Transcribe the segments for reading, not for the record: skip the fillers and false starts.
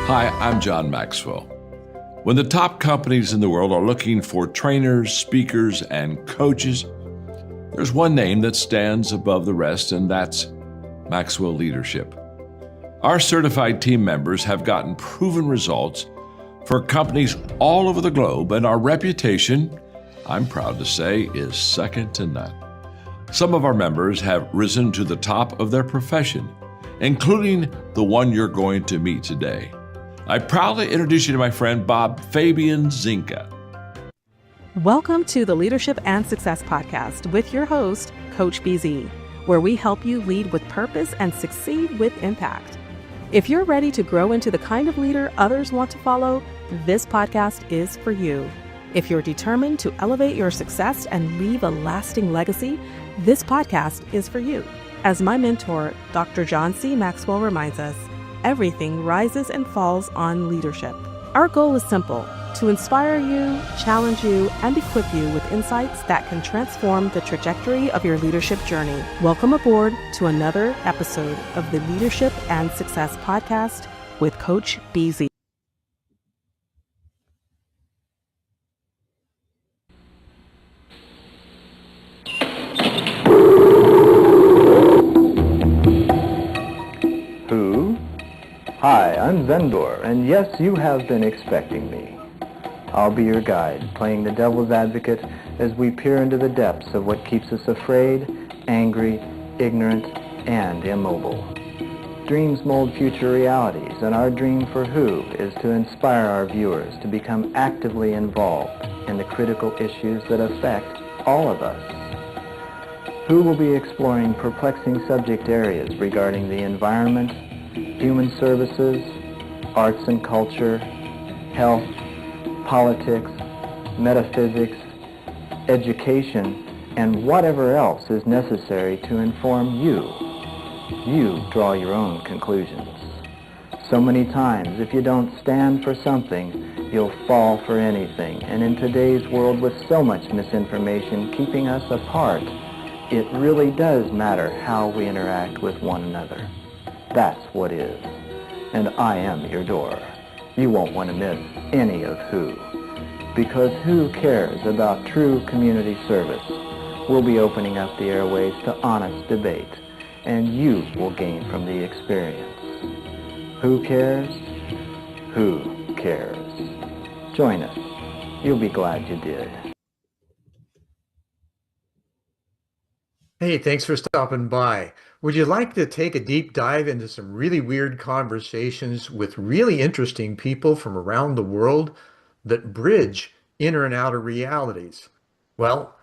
Hi, I'm John Maxwell. When the top companies in the world are looking for trainers, speakers, and coaches, there's one name that stands above the rest, and that's Maxwell Leadership. Our certified team members have gotten proven results for companies all over the globe, and our reputation, I'm proud to say, is second to none. Some of our members have risen to the top of their profession, including the one you're going to meet today. I proudly introduce you to my friend Bob Fabian Zinka. Welcome to the Leadership and Success Podcast with your host, Coach BZ, where we help you lead with purpose and succeed with impact. If you're ready to grow into the kind of leader others want to follow, this podcast is for you. If you're determined to elevate your success and leave a lasting legacy, this podcast is for you. As my mentor, Dr. John C. Maxwell reminds us, everything rises and falls on leadership. Our goal is simple: to inspire you, challenge you, and equip you with insights that can transform the trajectory of your leadership journey. Welcome aboard to another episode of the Leadership and Success Podcast with Coach BZ. Who? Hi, I'm Vendor, and yes, you have been expecting me. I'll be your guide, playing the devil's advocate as we peer into the depths of what keeps us afraid, angry, ignorant, and immobile. Dreams mold future realities, and our dream for Who is to inspire our viewers to become actively involved in the critical issues that affect all of us. Who will be exploring perplexing subject areas regarding the environment, human services, arts and culture, health, politics, metaphysics, education, and whatever else is necessary to inform you. You draw your own conclusions. So many times, if you don't stand for something, you'll fall for anything. And in today's world with so much misinformation keeping us apart, it really does matter how we interact with one another. That's what is. And I am your door. You won't want to miss any of Who. Because who cares about true community service? We'll be opening up the airways to honest debate, and you will gain from the experience. Who cares? Who cares? Join us. You'll be glad you did. Hey, thanks for stopping by. Would you like to take a deep dive into some really weird conversations with really interesting people from around the world that bridge inner and outer realities? Well,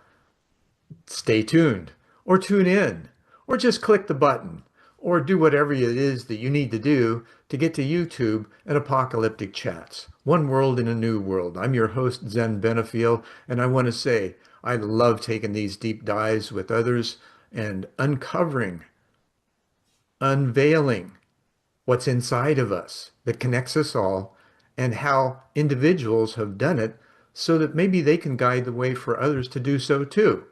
stay tuned, or tune in, or just click the button, or do whatever it is that you need to do to get to YouTube and Apocalyptic Chats. One world in a new world. I'm your host, Zen Benefiel, and I want to say I love taking these deep dives with others and uncovering, unveiling what's inside of us that connects us all, and how individuals have done it so that maybe they can guide the way for others to do so too.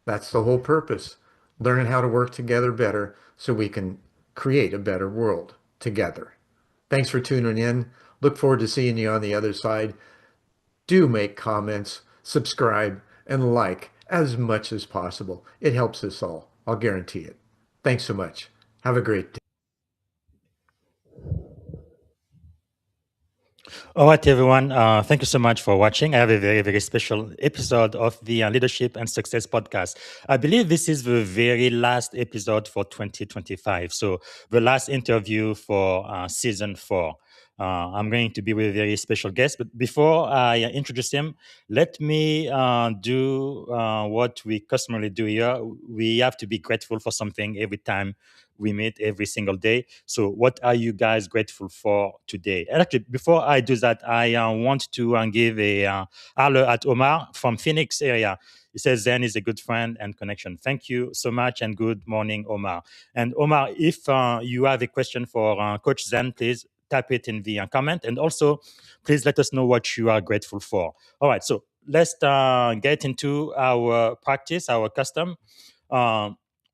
That's the whole purpose. Learning how to work together better so we can create a better world together. Thanks for tuning in. Look forward to seeing you on the other side. Do make comments, subscribe, and like as much as possible. It helps us all. I'll guarantee it. Thanks so much. Have a great day. All right, everyone. Thank you so much for watching. I have a very, very special episode of the Leadership and Success Podcast. I believe this is the very last episode for 2025. So the last interview for season 4. I'm going to be with a very special guest. But before I introduce him, let me do what we customarily do here. We have to be grateful for something every time we meet, every single day. So what are you guys grateful for today? And actually, before I do that, I want to give a holler at Omar from Phoenix area. He says Zen is a good friend and connection. Thank you so much, and good morning, Omar. And Omar, if you have a question for Coach Zen, please type it in the comment. And also, please let us know what you are grateful for. All right, so let's get into our practice, our custom.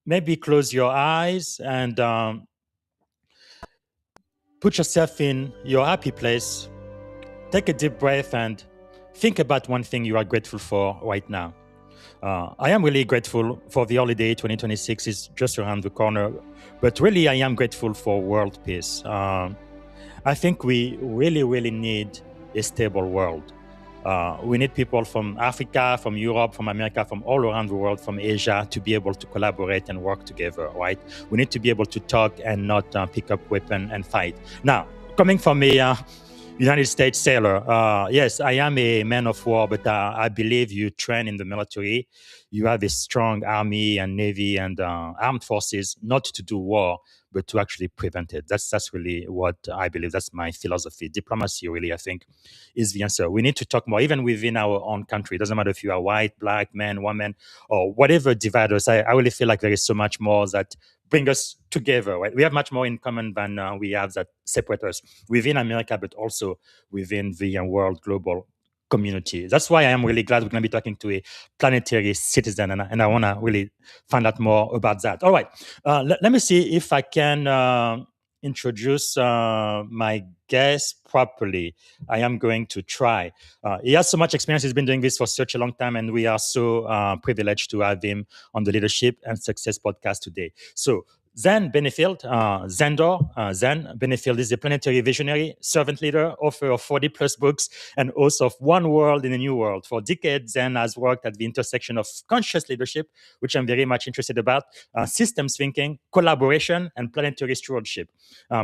Maybe close your eyes and put yourself in your happy place, take a deep breath, and think about one thing you are grateful for right now. I am really grateful for the holiday. 2026 is just around the corner, but really, I am grateful for world peace. I think we really, really need a stable world. We need people from Africa, from Europe, from America, from all around the world, from Asia, to be able to collaborate and work together, right? We need to be able to talk and not pick up weapon and fight. Now, coming from a United States sailor, yes, I am a man of war, but I believe you train in the military. You have a strong army and navy and armed forces, not to do war, but to actually prevent it. That's really what I believe. That's my philosophy. Diplomacy, really, I think, is the answer. We need to talk more, even within our own country. It doesn't matter if you are white, black, man, woman, or whatever divide us. I really feel like there is so much more that bring us together. Right? We have much more in common than we have that separate us within America, but also within the world global community. That's why I am really glad we're going to be talking to a planetary citizen, and I want to really find out more about that. All right, let me see if I can introduce my guest properly. I am going to try. He has so much experience. He's been doing this for such a long time, and we are so privileged to have him on the Leadership and Success podcast today. So, Zen Benefiel, Zen Benefiel is a planetary visionary, servant leader, author of 40 plus books, and host of One World in a New World. For decades, Zen has worked at the intersection of conscious leadership, which I'm very much interested about, systems thinking, collaboration, and planetary stewardship,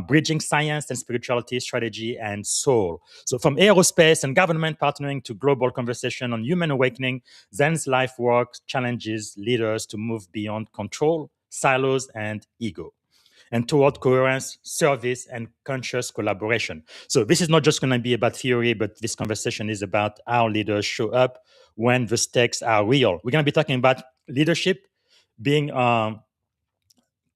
bridging science and spirituality, strategy, and soul. So from aerospace and government partnering to global conversation on human awakening, Zen's life work challenges leaders to move beyond control, silos, and ego, and toward coherence, service, and conscious collaboration. So this is not just going to be about theory, but this conversation is about how leaders show up when the stakes are real. We're going to be talking about leadership being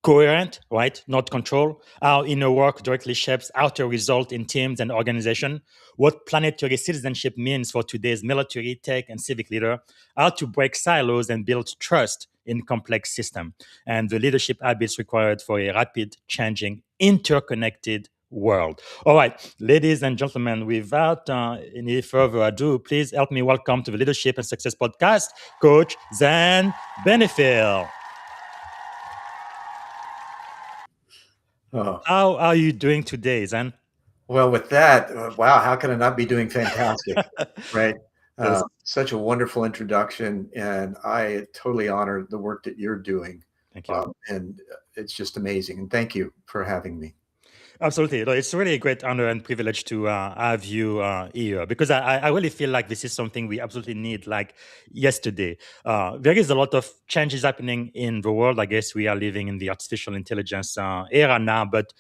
coherent, right? Not control. How inner work directly shapes outer result in teams and organization. What planetary citizenship means for today's military, tech, and civic leader. How to break silos and build trust in complex system. And the leadership habits required for a rapid, changing, interconnected world. All right, ladies and gentlemen, without any further ado, please help me welcome to the Leadership and Success Podcast, Coach Zen Benefiel. Oh, How are you doing today, Zen? well, with that, wow, how can I not be doing fantastic, right? Yes, Such a wonderful introduction, and I totally honor the work that you're doing, thank you. and it's just amazing. And thank you for having me. Absolutely. No, it's really a great honor and privilege to have you here because I really feel like this is something we absolutely need like yesterday. There is a lot of changes happening in the world. I guess we are living in the artificial intelligence era now, but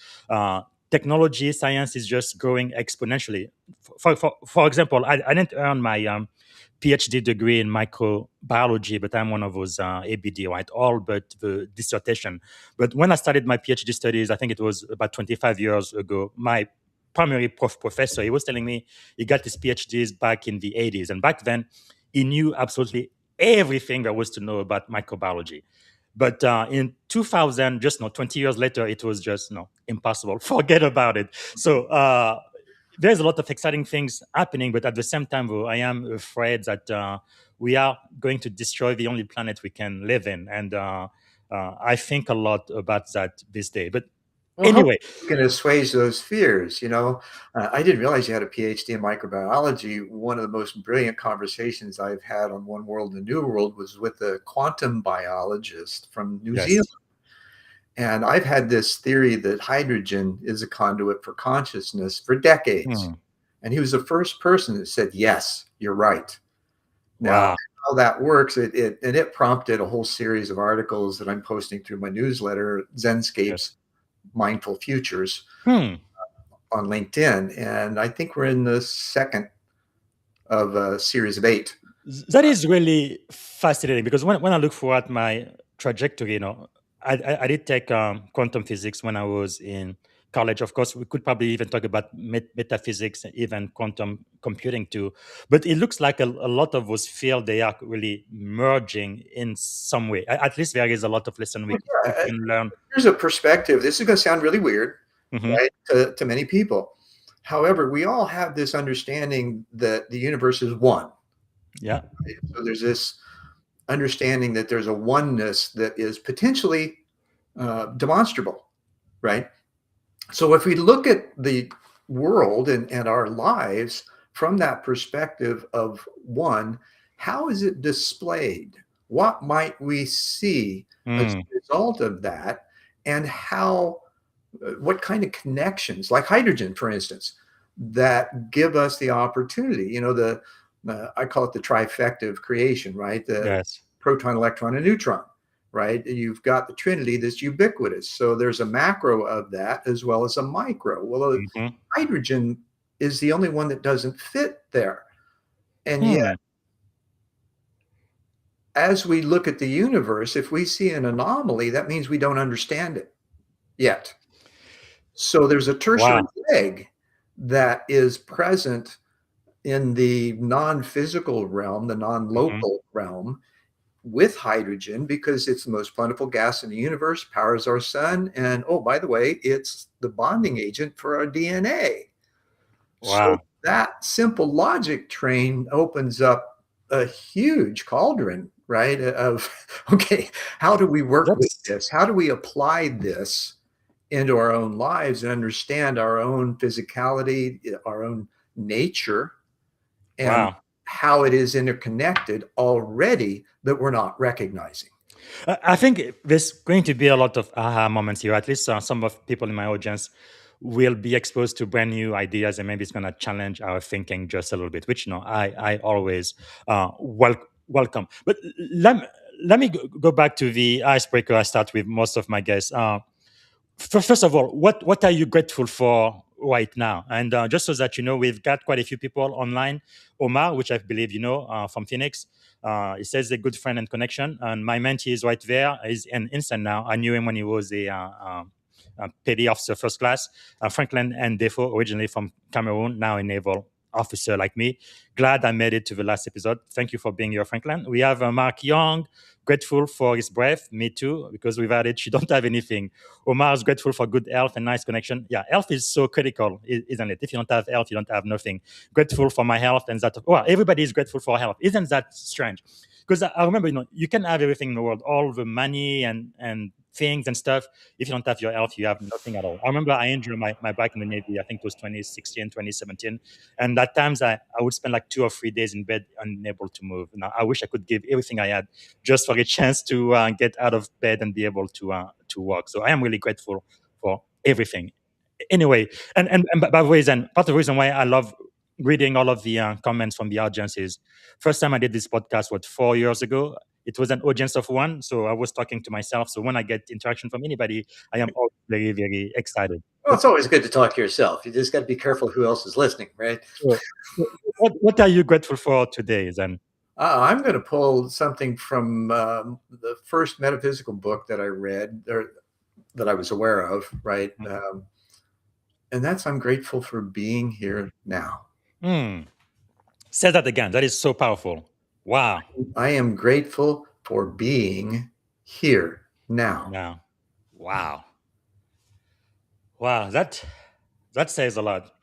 technology, science is just growing exponentially. For example, I didn't earn my PhD degree in microbiology, but I'm one of those ABD, right? All but the dissertation. But when I started my PhD studies, I think it was about 25 years ago, my primary professor, he was telling me he got his PhDs back in the 80s. And back then, he knew absolutely everything there was to know about microbiology. But in 2000, just 20 years later, it was just impossible. Forget about it. So there's a lot of exciting things happening, but at the same time, though, I am afraid that we are going to destroy the only planet we can live in, and I think a lot about that this day. But Well, anyway, hopefully you can assuage those fears. I didn't realize you had a PhD in microbiology. One of the most brilliant conversations I've had on One World and New World was with a quantum biologist from New yes, Zealand. And I've had this theory that hydrogen is a conduit for consciousness for decades. Hmm. And he was the first person that said, yes, you're right. Now, Wow, how that works, it prompted a whole series of articles that I'm posting through my newsletter, yes. Zenscapes Mindful Futures, Hmm. on LinkedIn. And I think we're in the second of a series of 8. That is really fascinating because when I look forward at my trajectory, I did take quantum physics when I was in college. Of course, we could probably even talk about metaphysics, even quantum computing too. But it looks like a lot of those fields, they are really merging in some way. At least there is a lot of lesson we Yeah, can learn. here's a perspective. This is going to sound really weird, Hmm. right, to many people. However, we all have this understanding that the universe is one. Yeah. Right? So there's this understanding that there's a oneness that is potentially demonstrable, right? So if we look at the world and our lives from that perspective of one, how is it displayed? What might we see as Mm. a result of that? And how, what kind of connections, like hydrogen, for instance, that give us the opportunity? I call it the trifecta of creation, right? The Yes. proton, electron, and neutron, right? You've got the trinity that's ubiquitous. So there's a macro of that as well as a micro. Well, Hmm. hydrogen is the only one that doesn't fit there. And yet, Hmm. as we look at the universe, if we see an anomaly, that means we don't understand it yet. So there's a tertiary Wow. leg that is present in the non-physical realm, the Hmm. non-local realm, with hydrogen because it's the most plentiful gas in the universe, powers our sun, and oh, by the way, it's the bonding agent for our DNA. So Wow. that simple logic train opens up a huge cauldron, right? Of okay, how do we work with That's this? How do we apply this into our own lives and understand our own physicality, our own nature, and wow. how it is interconnected already that we're not recognizing? I think there's going to be a lot of aha moments here. At least some of people in my audience will be exposed to brand new ideas, and maybe it's going to challenge our thinking just a little bit, which I always welcome. But let me go back to the icebreaker I start with most of my guests. First of all, what are you grateful for right now? And just so that you know, we've got quite a few people online. Omar, which I believe you know from Phoenix, he says a good friend and connection. And my mentee is right there. He's an instant now. I knew him when he was a petty officer first class. Franklin and Defo, originally from Cameroon, now a naval officer like me. Glad I made it to the last episode. Thank you for being here, Franklin. We have Mark Young, grateful for his breath. Me too, because without it, you don't have anything. Omar is grateful for good health and nice connection. Yeah, health is so critical, isn't it? If you don't have health, you don't have nothing. Grateful for my health and that. Well, everybody is grateful for health. Isn't that strange? Because I remember, you can have everything in the world, all the money and things and stuff. If you don't have your health, you have nothing at all. I remember I injured my back in the Navy. I think it was 2016, 2017. And at times I would spend like 2 or 3 days in bed unable to move. Now, I wish I could give everything I had just for a chance to get out of bed and be able to walk. So I am really grateful for everything. Anyway, and by the way, then part of the reason why I love reading all of the comments from the audience is first time I did this podcast was 4 years ago. It was an audience of one, so I was talking to myself. So when I get interaction from anybody, I am always very, very excited. Well, it's always good to talk to yourself. You just got to be careful who else is listening, right? So, what are you grateful for today, then? I'm going to pull something from the first metaphysical book that I read or that I was aware of, right? And that's I'm grateful for being here now. Hmm. Say that again. That is so powerful. Wow. I am grateful for being here now. Now, wow. Wow. That says a lot.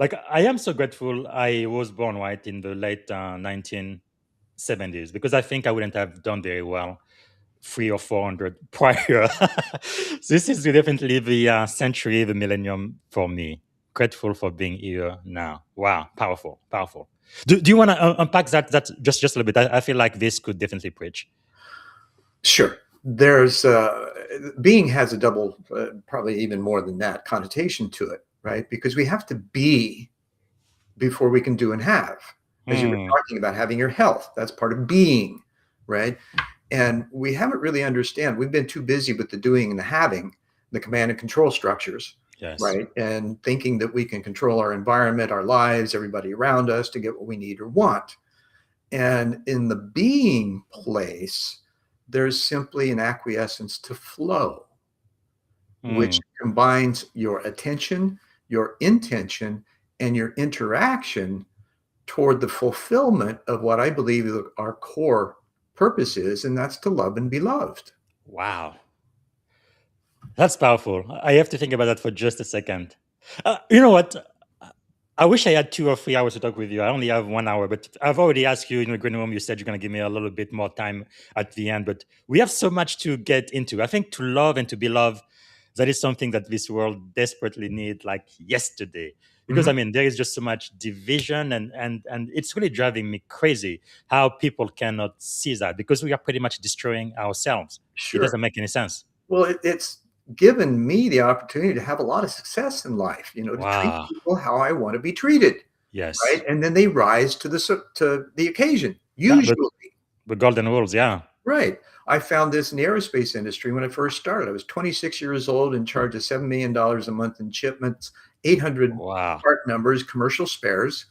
Like I am so grateful I was born right in the late 1970s because I think I wouldn't have done very well 300 or 400 prior. This is definitely the century, the millennium for me. Grateful for being here now. Wow, powerful, powerful. Do you want to unpack that just a little bit? I feel like this could definitely preach. Sure. There's being has a double, probably even more than that, connotation to it, right? Because we have to be before we can do and have. As you were Hmm. talking about having your health, that's part of being, right? And we haven't really understand. We've been too busy with the doing and the having, the command and control structures, Yes. right? And thinking that we can control our environment, our lives, everybody around us to get what we need or want. And in the being place, there's simply an acquiescence to flow, which Hmm. combines your attention, your intention, and your interaction toward the fulfillment of what I believe our core purpose is, and that's to love and be loved. Wow. That's powerful. I have to think about that for just a second. You know what? I wish I had 2 or 3 hours to talk with you. I only have 1 hour, but I've already asked you in the green room. You said you're going to give me a little bit more time at the end, but we have so much to get into. I think to love and to be loved, that is something that this world desperately need, like yesterday. Because Mhm. I mean, there is just so much division, and it's really driving me crazy how people cannot see that because we are pretty much destroying ourselves. It Sure. doesn't make any sense. Well, it's given me the opportunity to have a lot of success in life, to treat Wow. people how I want to be treated, right? Yes. And then they rise to the occasion, Yeah, usually. the golden rules. Yeah. Right. I found this in the aerospace industry when I first started. I was 26 years old, in charge of $7 million a month in shipments, 800 Wow. part numbers, commercial spares,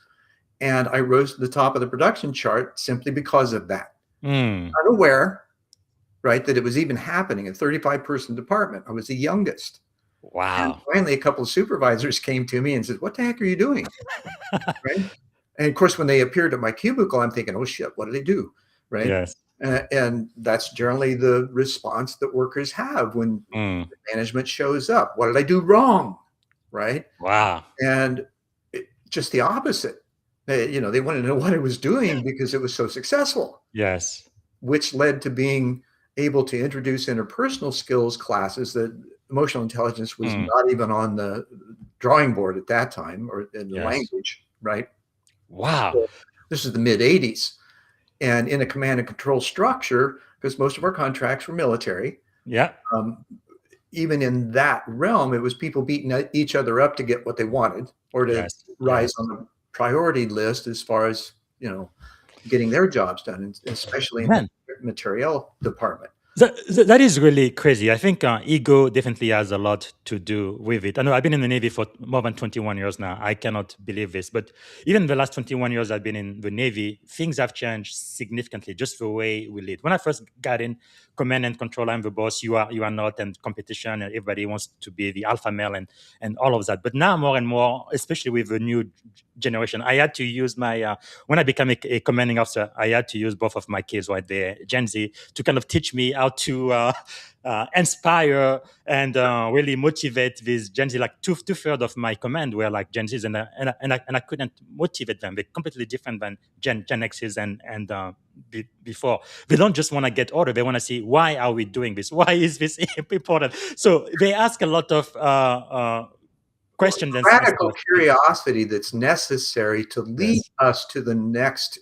and I rose to the top of the production chart simply because of that. Mm. Unaware, right, that it was even happening, a 35-person department. I was the youngest. And Wow. finally, a couple of supervisors came to me and said, "What the heck are you doing?" Right? And of course, when they appeared at my cubicle, I'm thinking, "Oh shit, what did they do?" Right? Yes. And that's generally the response that workers have when Mm. management shows up. What did I do wrong? Right? Wow. And just the opposite. They wanted to know what I was doing because it was so successful, Yes. which led to being able to introduce interpersonal skills classes that emotional intelligence was Mm. not even on the drawing board at that time, or in the Yes. language, right? Wow. So this is the mid 80s. And in a command and control structure, because most of our contracts were military, Yeah. um, even in that realm, it was people beating each other up to get what they wanted or to Yes. rise Yes. on the priority list as far as, getting their jobs done, especially in the Man, materiel department. that is really crazy. I think ego definitely has a lot to do with it. I know I've been in the Navy for more than 21 years now. I cannot believe this. But even the last 21 years I've been in the Navy, things have changed significantly, just the way we lead. When I first got in command and control, I'm the boss, you are not, and competition, and everybody wants to be the alpha male and all of that. But now more and more, especially with the new generation, I had to use my, when I became a commanding officer, I had to use both of my kids right there, Gen Z, to kind of teach me how to inspire and really motivate these Gen Z. Like two-thirds of my command were like Gen Zs, and I couldn't motivate them. They're completely different than Gen Xs and before. They don't just want to get order. They want to see, why are we doing this? Why is this important? So they ask a lot of Well, questions and radical stuff. curiosity that's necessary to lead Yes. us to the next,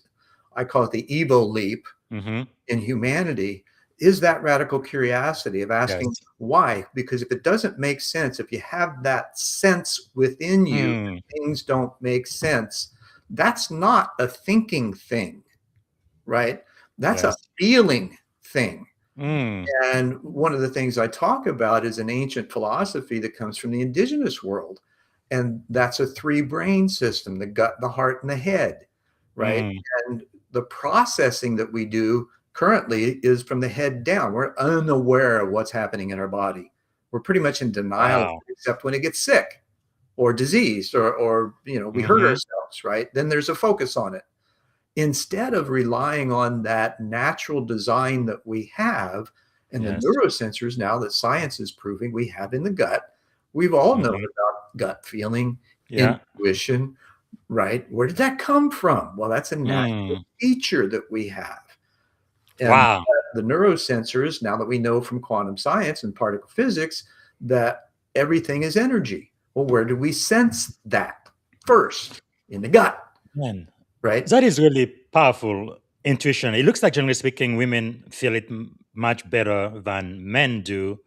I call it the Evo leap Mm-hmm. in humanity, is that radical curiosity of asking Yes. why. Because if it doesn't make sense, if you have that sense within you Mm. that things don't make sense, that's not a thinking thing, right? That's a Yes. feeling thing. Mm. And one of the things I talk about is an ancient philosophy that comes from the indigenous world. And that's a three brain system: the gut, the heart, and the head, right? Mm. And the processing that we do currently is from the head down. We're unaware of what's happening in our body. We're pretty much in denial, Wow. except when it gets sick or diseased or we hurt Mm-hmm. ourselves, right? Then there's a focus on it. Instead of relying on that natural design that we have and the Yes. neurosensors now that science is proving we have in the gut, we've all known Mm-hmm. about gut feeling, Yeah. intuition, right? Where did that come from? Well, that's a natural Mm. feature that we have. And Wow. the neurosensors, now that we know from quantum science and particle physics that everything is energy. Well, where do we sense that? First, in the gut, Man, right? that is really powerful intuition. It looks like, generally speaking, women feel it much better than men do,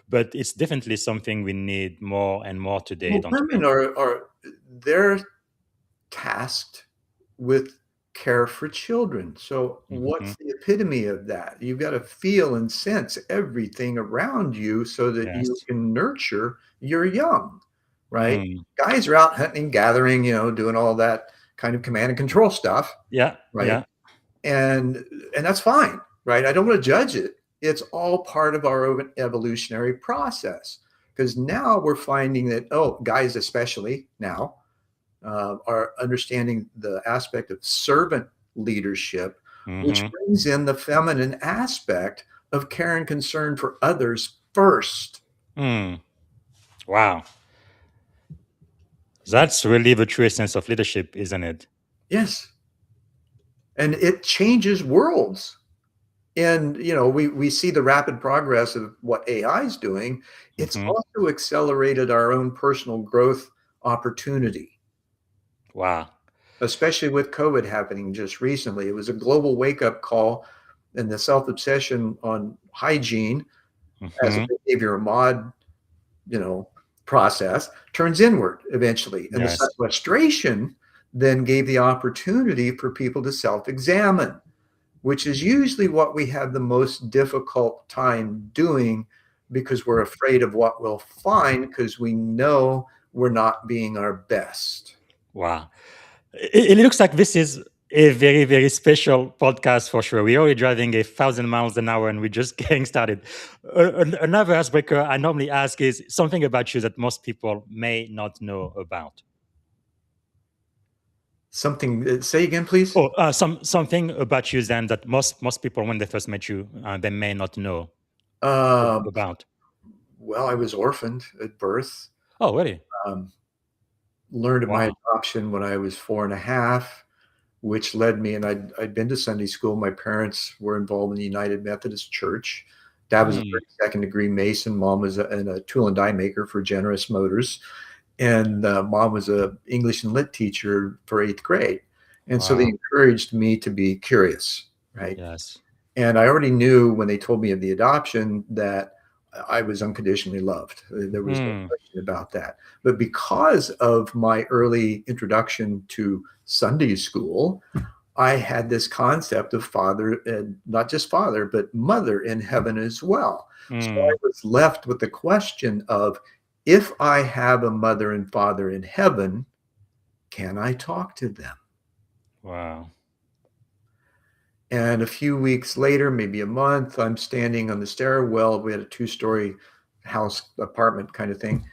but it's definitely something we need more and more today, Well, don't we? women are they're tasked with care for children. So Mm-hmm. what's the epitome of that? You've got to feel and sense everything around you so that you Yes. can nurture your young, right? Mm. Guys are out hunting, gathering, doing all that kind of command and control stuff, Yeah. right? Yeah. And that's fine, right? I don't want to judge it. It's all part of our evolutionary process. Because now we're finding that, guys especially now are understanding the aspect of servant leadership, which Mm-hmm. brings in the feminine aspect of care and concern for others first. Hmm. Wow. That's really the true essence of leadership, isn't it? Yes. And it changes worlds. And we see the rapid progress of what AI is doing. It's Hmm. also accelerated our own personal growth opportunity, Wow. especially with COVID happening just recently. It was a global wake-up call, and the self-obsession on hygiene as a Hmm. behavior mod, you know, process turns inward eventually. And the Yes. sequestration then gave the opportunity for people to self-examine, which is usually what we have the most difficult time doing because we're afraid of what we'll find because we know we're not being our best. Wow. It looks like this is a very, very special podcast for sure. We're already driving 1,000 miles an hour and we're just getting started. Another icebreaker I normally ask is something about you that most people may not know about. Something, say again, please. Oh, something about you, Zen, that most people, when they first met you, they may not know Um, about. well, I was orphaned at birth. Oh, really? Um, Learned of my Wow. adoption when I was 4.5, which led me, and I'd been to Sunday school. My parents were involved in the United Methodist Church. Dad was a Hmm. 32nd degree Mason. Mom was a tool and die maker for Generous Motors. And mom was a English and lit teacher for 8th grade. And so they Wow. encouraged me to be curious, right? Yes. And I already knew when they told me of the adoption that I was unconditionally loved. There was no Hmm. question about that. But because of my early introduction to Sunday school, I had this concept of father, and not just father, but mother in heaven as well. So I Hmm. was left with the question of, if I have a mother and father in heaven, can I talk to them? Wow. And a few weeks later, maybe a month, I'm standing on the stairwell. We had a 2-story house apartment kind of thing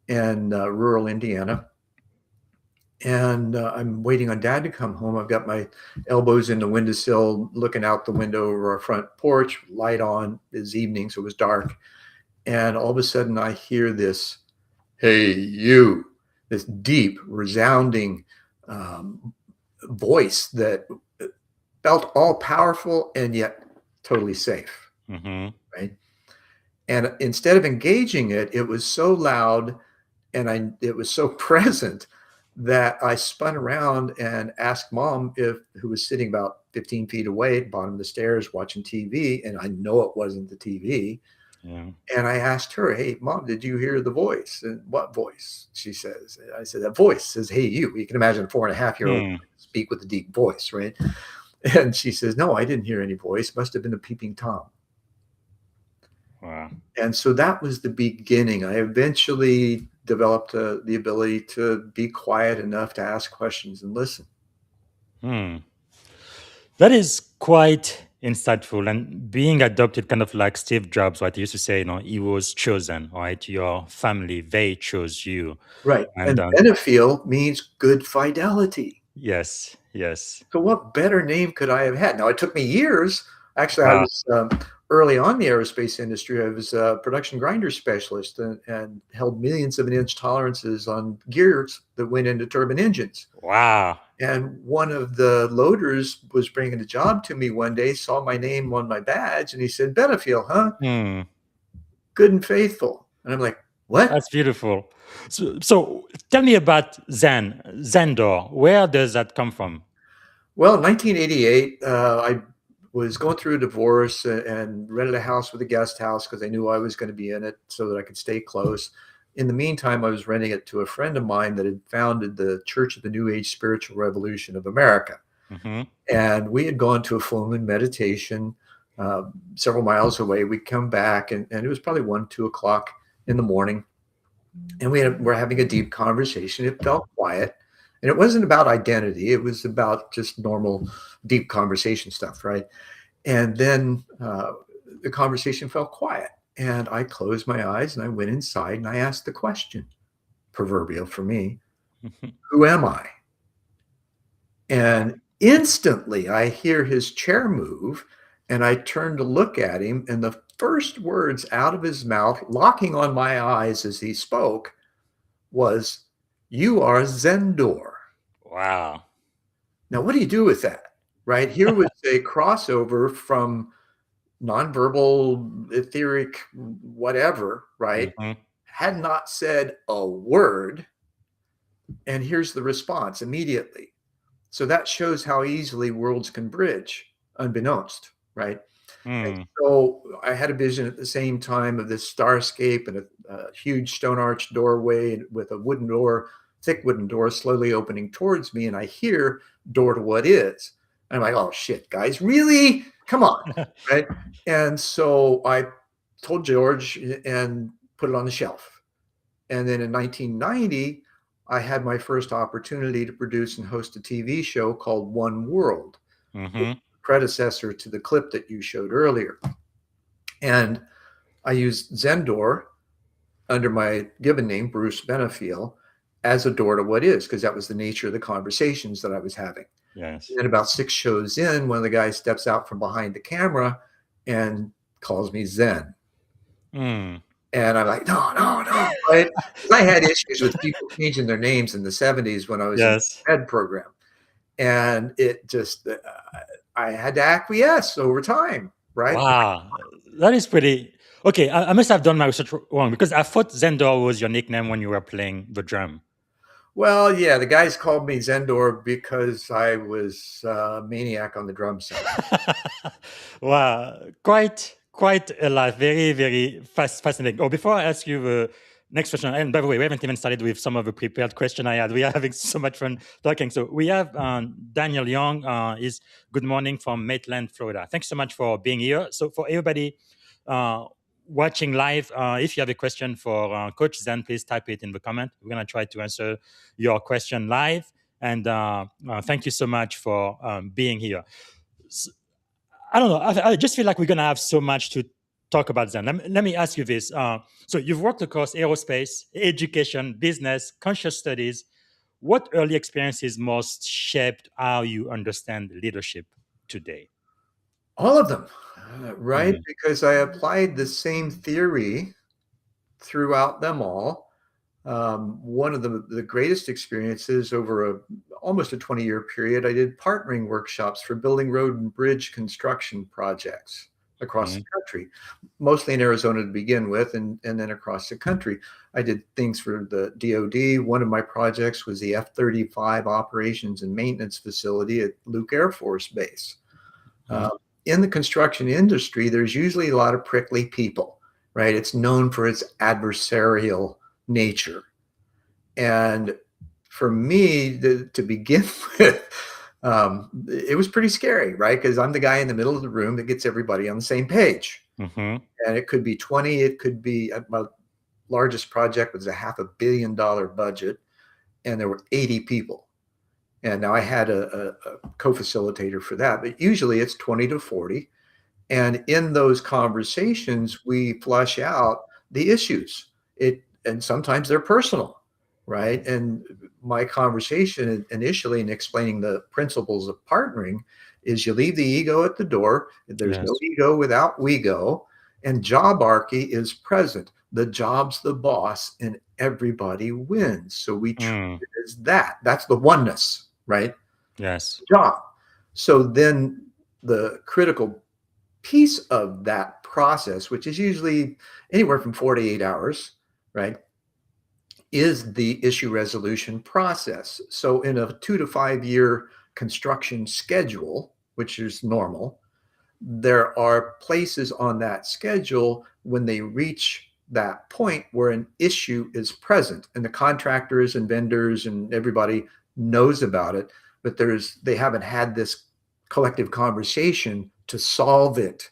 in rural Indiana. And I'm waiting on dad to come home. I've got my elbows in the windowsill, looking out the window over our front porch, light on. It's evening, so it was dark. And all of a sudden, I hear this, "Hey, you," this deep, resounding voice that felt all powerful and yet totally safe, Hmm. right? And instead of engaging it, it was so loud and it was so present that I spun around and asked mom, who was sitting about 15 feet away at the bottom of the stairs watching TV, and I know it wasn't the TV. Yeah. And I asked her, "Hey, mom, did you hear the voice?" And what voice? She says. I said, "That voice says, 'Hey, you.'" You can imagine a 4.5-year-old Hmm. speak with a deep voice, right? And she says, "No, I didn't hear any voice. Must have been a peeping Tom." Wow. And so that was the beginning. I eventually developed the ability to be quiet enough to ask questions and listen. Hmm. That is quite insightful. And being adopted, kind of like Steve Jobs, right? He used to say, he was chosen, right? Your family, they chose you. Right. And And Benefiel means good fidelity. yes, yes. So what better name could I have had? Now, it took me years. Actually, I Wow. was early on in the aerospace industry. I was a production grinder specialist and held millions of an inch tolerances on gears that went into turbine engines. Wow. And one of the loaders was bringing a job to me one day, saw my name on my badge, and he said, "Benefiel, huh? Hmm. Good and faithful." And I'm like, "What?" That's beautiful. So tell me about Zendor. Where does that come from? Well, in 1988, I was going through a divorce and rented a house with a guest house because I knew I was going to be in it so that I could stay close. In the meantime, I was renting it to a friend of mine that had founded the Church of the New Age Spiritual Revolution of America. Hmm. And we had gone to a full moon meditation several miles away. We'd come back, and it was probably 1, 2 o'clock in the morning. And we're having a deep conversation. It felt quiet. And it wasn't about identity. It was about just normal, deep conversation stuff, right? And then the conversation felt quiet. And I closed my eyes and I went inside and I asked the question, proverbial for me, who am I? And instantly I hear his chair move and I turn to look at him. And the first words out of his mouth, locking on my eyes as he spoke, was, "You are Zendor." Wow. Now, what do you do with that? Right? Here was a crossover from nonverbal, etheric, whatever, right? Hmm. Had not said a word. And here's the response immediately. So that shows how easily worlds can bridge, unbeknownst, right? And Mm. so I had a vision at the same time of this starscape and a huge stone arch doorway with a wooden door, thick wooden door slowly opening towards me. And I hear door to what is. And I'm like, oh shit, guys, really? Come on. Right. And so I told George and put it on the shelf. And then in 1990, I had my first opportunity to produce and host a TV show called One World, Hmm. predecessor to the clip that you showed earlier. And I used Zendor under my given name, Bruce Benefiel, as a door to what is, because that was the nature of the conversations that I was having. Yes. And about 6 shows in, one of the guys steps out from behind the camera and calls me Zen. Mm. And I'm like, no, right? 'Cause I had issues with people changing their names in the 70s when I was in Yes. the ed program. And it just, I had to acquiesce over time, right? Wow. That is pretty. Okay, I must have done my research wrong because I thought Zendor was your nickname when you were playing the drum. Well, yeah, the guys called me Zendor because I was a maniac on the drum set. Wow, quite a lot. Very, very fascinating. Oh, before I ask you the next question, and by the way, we haven't even started with some of the prepared question I had. We are having so much fun talking. So we have Daniel Young. Is good morning from Maitland, Florida. Thanks so much for being here. So for everybody uh, watching live, if you have a question for Coach Zen, please type it in the comment. We're gonna try to answer your question live. And thank you so much for being here. I don't know. I just feel like we're going to have so much to talk about Zen. Let me ask you this. So you've worked across aerospace, education, business, conscious studies. What early experiences most shaped how you understand leadership today? All of them, right? Mm. Because I applied the same theory throughout them all. One of the greatest experiences over almost a 20-year period, I did partnering workshops for building road and bridge construction projects across the Mm. country, mostly in Arizona to begin with, and then across the country. I did things for the DoD. One of my projects was the F-35 operations and maintenance facility at Luke Air Force Base. Mm. In the construction industry, there's usually a lot of prickly people, right? It's known for its adversarial nature. And for me to begin with, it was pretty scary, right? Because I'm the guy in the middle of the room that gets everybody on the same page. Hmm. And it could be 20, it could be my largest project was a $500 million budget, and there were 80 people. And now I had a co-facilitator for that, but usually it's 20 to 40. And in those conversations, we flush out the issues. And sometimes they're personal, right? And my conversation initially in explaining the principles of partnering is you leave the ego at the door. There's Yes. no ego without we go. And jobarchy is present. The job's the boss and everybody wins. So we treat Mm. it as that. That's the oneness, right? Yes. Job. So then the critical piece of that process, which is usually anywhere from 48 hours, right, is the issue resolution process. So in a 2 to 5 year construction schedule, which is normal, there are places on that schedule when they reach that point where an issue is present and the contractors and vendors and everybody knows about it, but they haven't had this collective conversation to solve it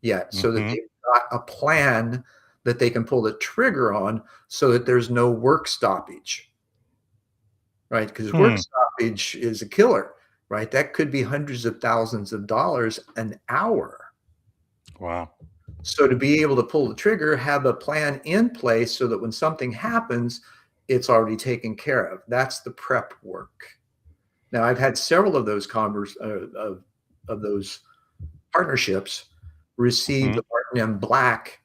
yet, so that Hmm. they've got a plan that they can pull the trigger on so that there's no work stoppage, right? Because work Mm. stoppage is a killer, right? That could be hundreds of thousands of dollars an hour. Wow. So to be able to pull the trigger, have a plan in place so that when something happens, it's already taken care of. That's the prep work. Now, I've had several of those of those partnerships receive Mhm. the Mark acronym BLACK,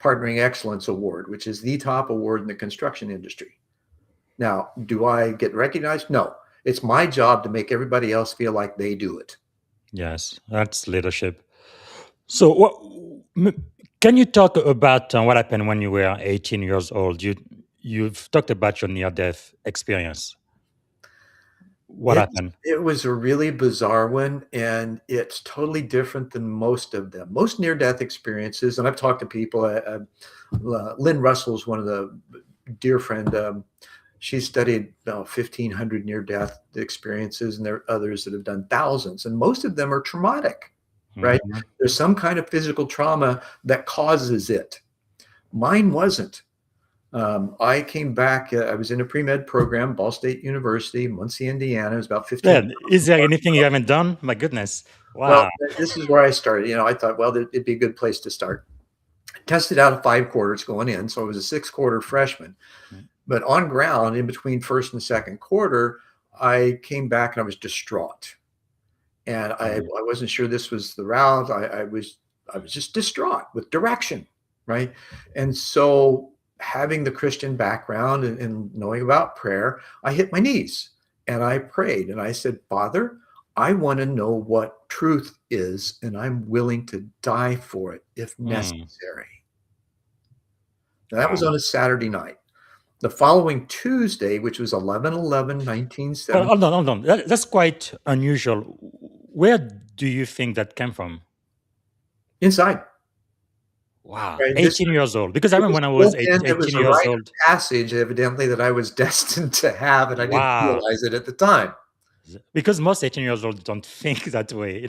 Partnering Excellence Award, which is the top award in the construction industry. Now, do I get recognized? No. It's my job to make everybody else feel like they do it. Yes, that's leadership. So, can you talk about what happened when you were 18 years old? You've talked about your near-death experience. What happened? It was a really bizarre one, and it's totally different than most of them. Most near-death experiences, and I've talked to people. Lynn Russell's one of the dear friend. She studied 1,500 near-death experiences, and there are others that have done thousands, and most of them are traumatic, right? Mhm. There's some kind of physical trauma that causes it. Mine wasn't. I came back. I was in a pre-med program, Ball State University, Muncie, Indiana. It was about 15. Yeah. Is there anything you haven't done? My goodness. Well, Wow. this is where I started. I thought, well, it'd be a good place to start. Tested out of 5 quarters going in, so I was a 6-quarter freshman. Mm. But on ground, in between first and second quarter, I came back and I was distraught, and I wasn't sure this was the route. I was just distraught with direction, right? And so, having the Christian background and knowing about prayer, I hit my knees and I prayed and I said, Father, I want to know what truth is, and I'm willing to die for it if necessary. Now, that was on a Saturday night. The following Tuesday, which was 11/11/1970. Hold on. That's quite unusual. Where do you think that came from? Inside. Wow. Right? 18 years old. Because I remember when I was It was 18 a years rite of old. passage, evidently, that I was destined to have, and I didn't Wow. realize it at the time. Because most 18 years old don't think that way.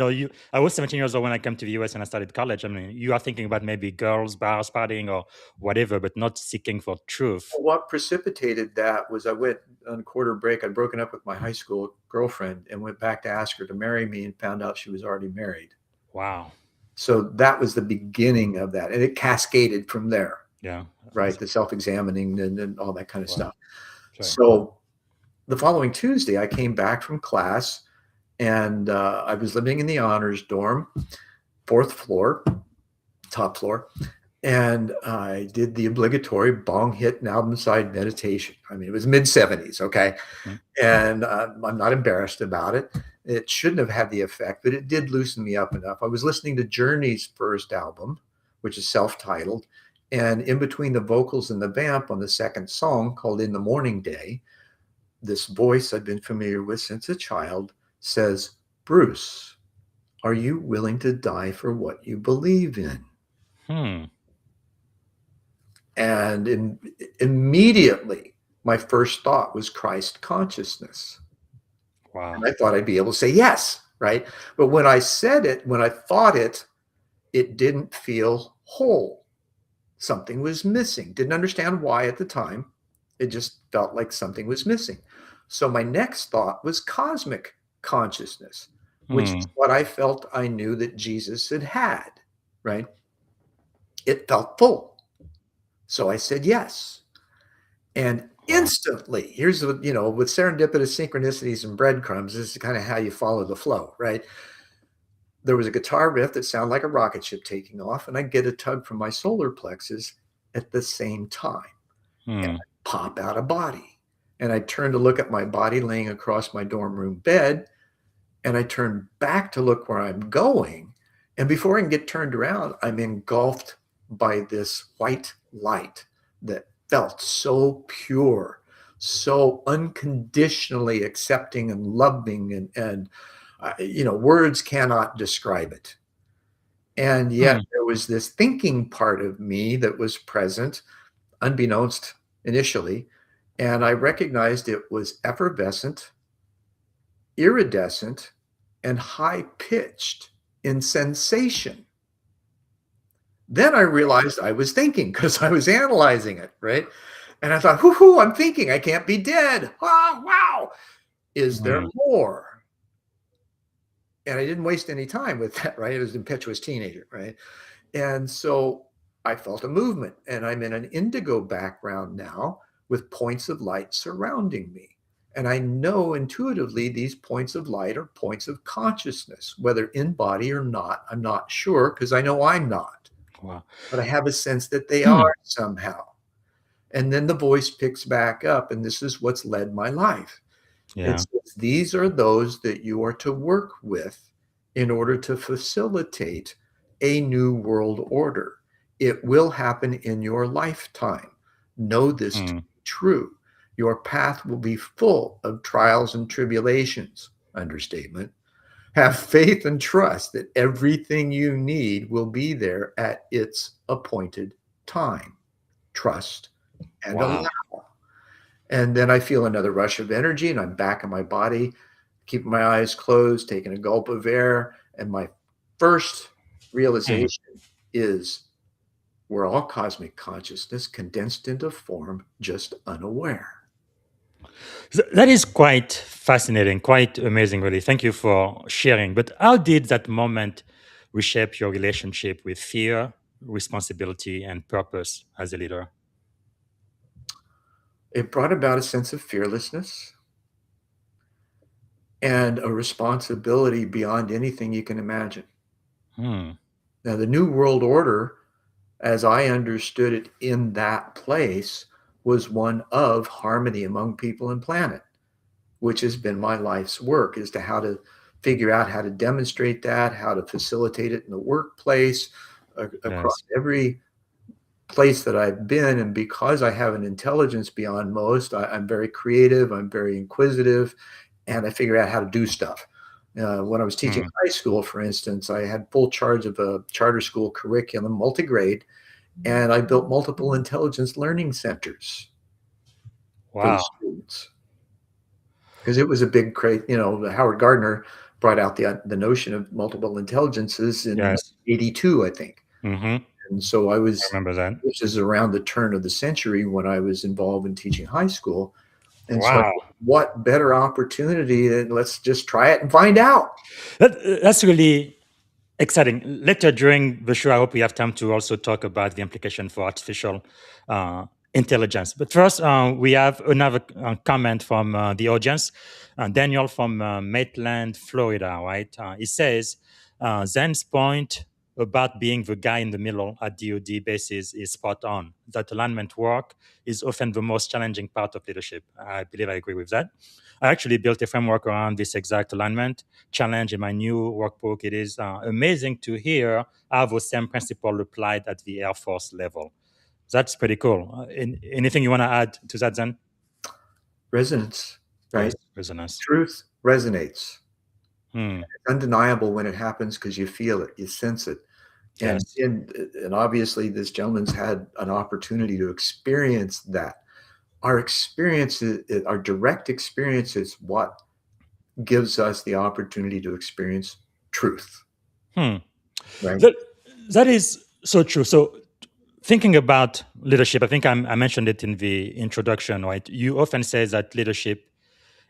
I was 17 years old when I came to the US and I started college. I mean, you are thinking about maybe girls, bars, partying, or whatever, but not seeking for truth. What precipitated that was I went on a quarter break. I'd broken up with my high school girlfriend and went back to ask her to marry me and found out she was already married. Wow. So that was the beginning of that. And it cascaded from there. Yeah. Right. The self-examining and all that kind of stuff. Sure. So the following Tuesday, I came back from class, and I was living in the honors dorm, 4th floor, top floor. And I did the obligatory bong hit and album side meditation. I mean, it was mid-70s, okay? Mm-hmm. And I'm not embarrassed about it. It shouldn't have had the effect, but it did loosen me up enough. I was listening to Journey's first album, which is self-titled. And in between the vocals and the vamp on the second song, called In the Morning Day, this voice I've been familiar with since a child says, Bruce, are you willing to die for what you believe in? And immediately, my first thought was Christ consciousness. Wow. And I thought I'd be able to say yes, right? But when I said it, when I thought it, it didn't feel whole. Something was missing. Didn't understand why at the time. It just felt like something was missing. So my next thought was cosmic consciousness, which is what I felt I knew that Jesus had, right? It felt full. So I said yes. And instantly, here's what, with serendipitous synchronicities and breadcrumbs, this is kind of how you follow the flow, right? There was a guitar riff that sounded like a rocket ship taking off, and I get a tug from my solar plexus at the same time. And I pop out of body. And I turn to look at my body laying across my dorm room bed, and I turn back to look where I'm going. And before I can get turned around, I'm engulfed by this white light that felt so pure, so unconditionally accepting and loving, and words cannot describe it. And yet there was this thinking part of me that was present, unbeknownst initially, and I recognized it was effervescent, iridescent, and high-pitched in sensation. Then I realized I was thinking because I was analyzing it, right? And I thought, hoo-hoo, I'm thinking, I can't be dead. Oh, wow. Is there more? And I didn't waste any time with that, right? I was an impetuous teenager, right? And so I felt a movement, and I'm in an indigo background now with points of light surrounding me. And I know intuitively these points of light are points of consciousness, whether in body or not. I'm not sure because I know I'm not. Wow. but I have a sense that they Hmm. are somehow. And then the voice picks back up, and this is what's led my life. It Yeah. says, these are those that you are to work with in order to facilitate a new world order. It will happen in your lifetime. Know this to Hmm. be true. Your path will be full of trials and tribulations. Understatement. Have faith and trust that everything you need will be there at its appointed time. Trust and Wow. allow. And then I feel another rush of energy and I'm back in my body, keeping my eyes closed, taking a gulp of air. And my first Hmm. realization is we're all cosmic consciousness condensed into form, just unaware. That is quite fascinating, quite amazing, really. Thank you for sharing. But how did that moment reshape your relationship with fear, responsibility, and purpose as a leader? It brought about a sense of fearlessness and a responsibility beyond anything you can imagine. Hmm. Now, the New World Order, as I understood it in that place, was one of harmony among people and planet, which has been my life's work, as to how to figure out how to demonstrate that, how to facilitate it in the workplace, across Yes. every place that I've been. And because I have an intelligence beyond most, I'm very creative, I'm very inquisitive, and I figure out how to do stuff. When I was teaching Hmm. high school, for instance, I had full charge of a charter school curriculum, multi-grade, and I built multiple intelligence learning centers for the Wow. students because it was a big crate. Howard Gardner brought out the notion of multiple intelligences in Yes. '82, I think. Hmm. And so I remember that. this is around the turn of the century when I was involved in teaching high school. And so I Wow. thought, what better opportunity than let's just try it and find out. That's really exciting. Later during the show, I hope we have time to also talk about the implication for artificial uh, intelligence. But first, we have another comment from the audience. Daniel from Maitland, Florida, right? He says, Zen's point about being the guy in the middle at DoD bases is spot on. That alignment work is often the most challenging part of leadership. I believe I agree with that. I actually built a framework around this exact alignment challenge in my new workbook. It is amazing to hear how those same principles applied at the Air Force level. That's pretty cool. Anything you want to add to that, Zen? Resonance, right? Yes, resonance. Truth resonates. Hmm. It's undeniable when it happens because you feel it, you sense it. And, Yes. and and obviously this gentleman's had an opportunity to experience that. Our experiences, our direct experience is what gives us the opportunity to experience truth, Hmm. right? That, that is so true. So, thinking about leadership, I think I mentioned it in the introduction, right? You often say that leadership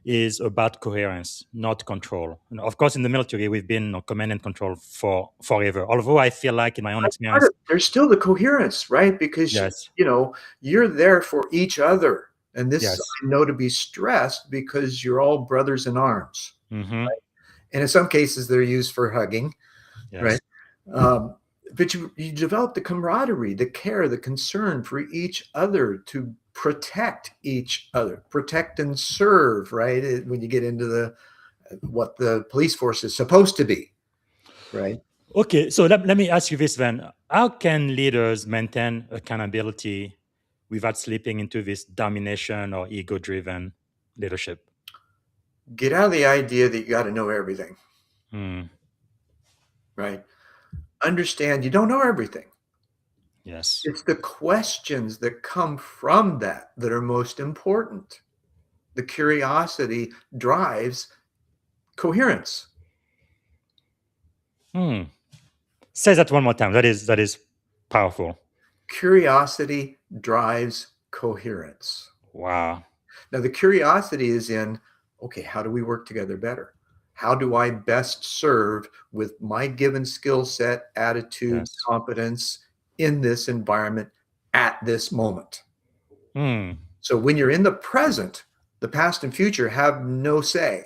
is about coherence, not control. And of course, in the military, we've been command and control for forever. Although I feel like, in my own experience, There's still the coherence, right? Because yes, you're there for each other. And this yes, I know to be stressed because you're all brothers in arms. hmm, And in some cases they're used for hugging, right? yes. Um, but you develop the camaraderie, the care, the concern for each other to protect each other, protect and serve, right? When you get into the what the police force is supposed to be, right? Okay, so let me ask you this then. How can leaders maintain accountability without slipping into this domination or ego driven leadership? Get out of the idea that you got to know everything, Hmm, right? Understand you don't know everything. yes. It's the questions that come from that are most important. The curiosity drives coherence. Hmm. Say that one more time. That is powerful. Curiosity drives coherence. Wow. Now, the curiosity is in, okay, how do we work together better? How do I best serve with my given skill set, attitude, Yes. competence in this environment at this moment? Hmm. So when you're in the present, the past and future have no say.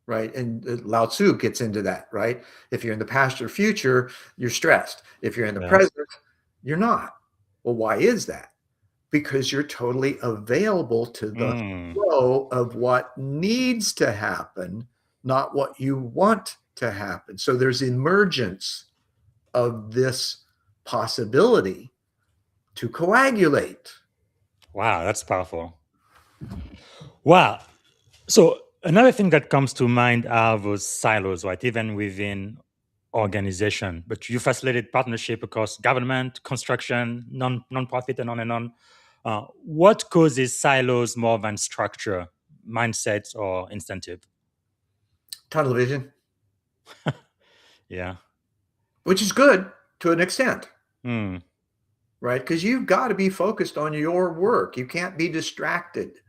right? And Lao Tzu gets into that, right? If you're in the past or future, you're stressed. If you're in the Yes. present, you're not. Well, why is that? Because you're totally available to the Mm. flow of what needs to happen, not what you want to happen. So there's emergence of this possibility to coagulate. Wow, that's powerful. Wow. So another thing that comes to mind are those silos, right? Even within organization, but you facilitated partnership across government, construction, non-profit, and on and on. What causes silos more than structure, mindset, or incentive? Tunnel vision, Yeah. which is good to an extent, Mm, right? Because you've got to be focused on your work. You can't be distracted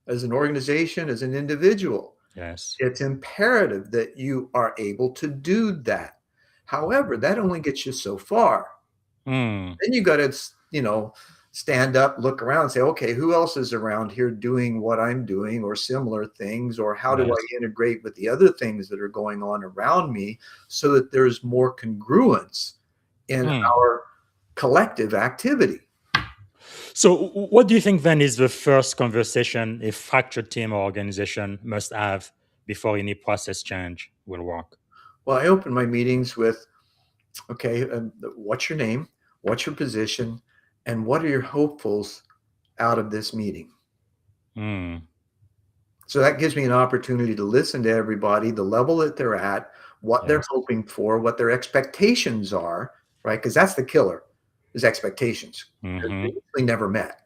as an organization, as an individual. yes. It's imperative that you are able to do that. However, that only gets you so far. Mm, Then you got to, stand up, look around and say, okay, who else is around here doing what I'm doing or similar things? Or how do yes. I integrate with the other things that are going on around me so that there's more congruence in Mm. our collective activity? So, what do you think then is the first conversation a fractured team or organization must have before any process change will work? Well, I open my meetings with, okay, what's your name? What's your position? And what are your hopefuls out of this meeting? Mm, So that gives me an opportunity to listen to everybody, the level that they're at, what they're yes. hoping for, what their expectations are, right? Because that's the killer, is expectations. They're Hmm. usually never met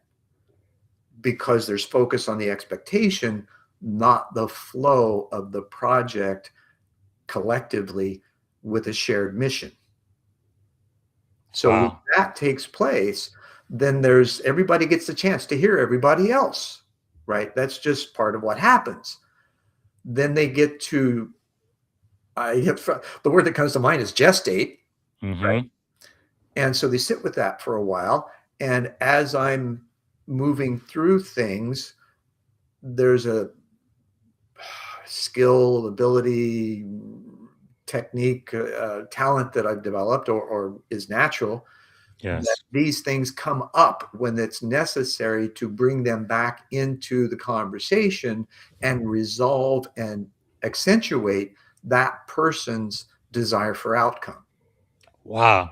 because there's focus on the expectation, not the flow of the project collectively with a shared mission. So when Wow. that takes place, then there's everybody gets a chance to hear everybody else, right? That's just part of what happens. Then they get to the word that comes to mind is gestate, right? Hmm. And so they sit with that for a while. And as I'm moving through things, there's a skill, ability, technique, talent that I've developed or is natural that Yes. these things come up when it's necessary to bring them back into the conversation and resolve and accentuate that person's desire for outcome. Wow.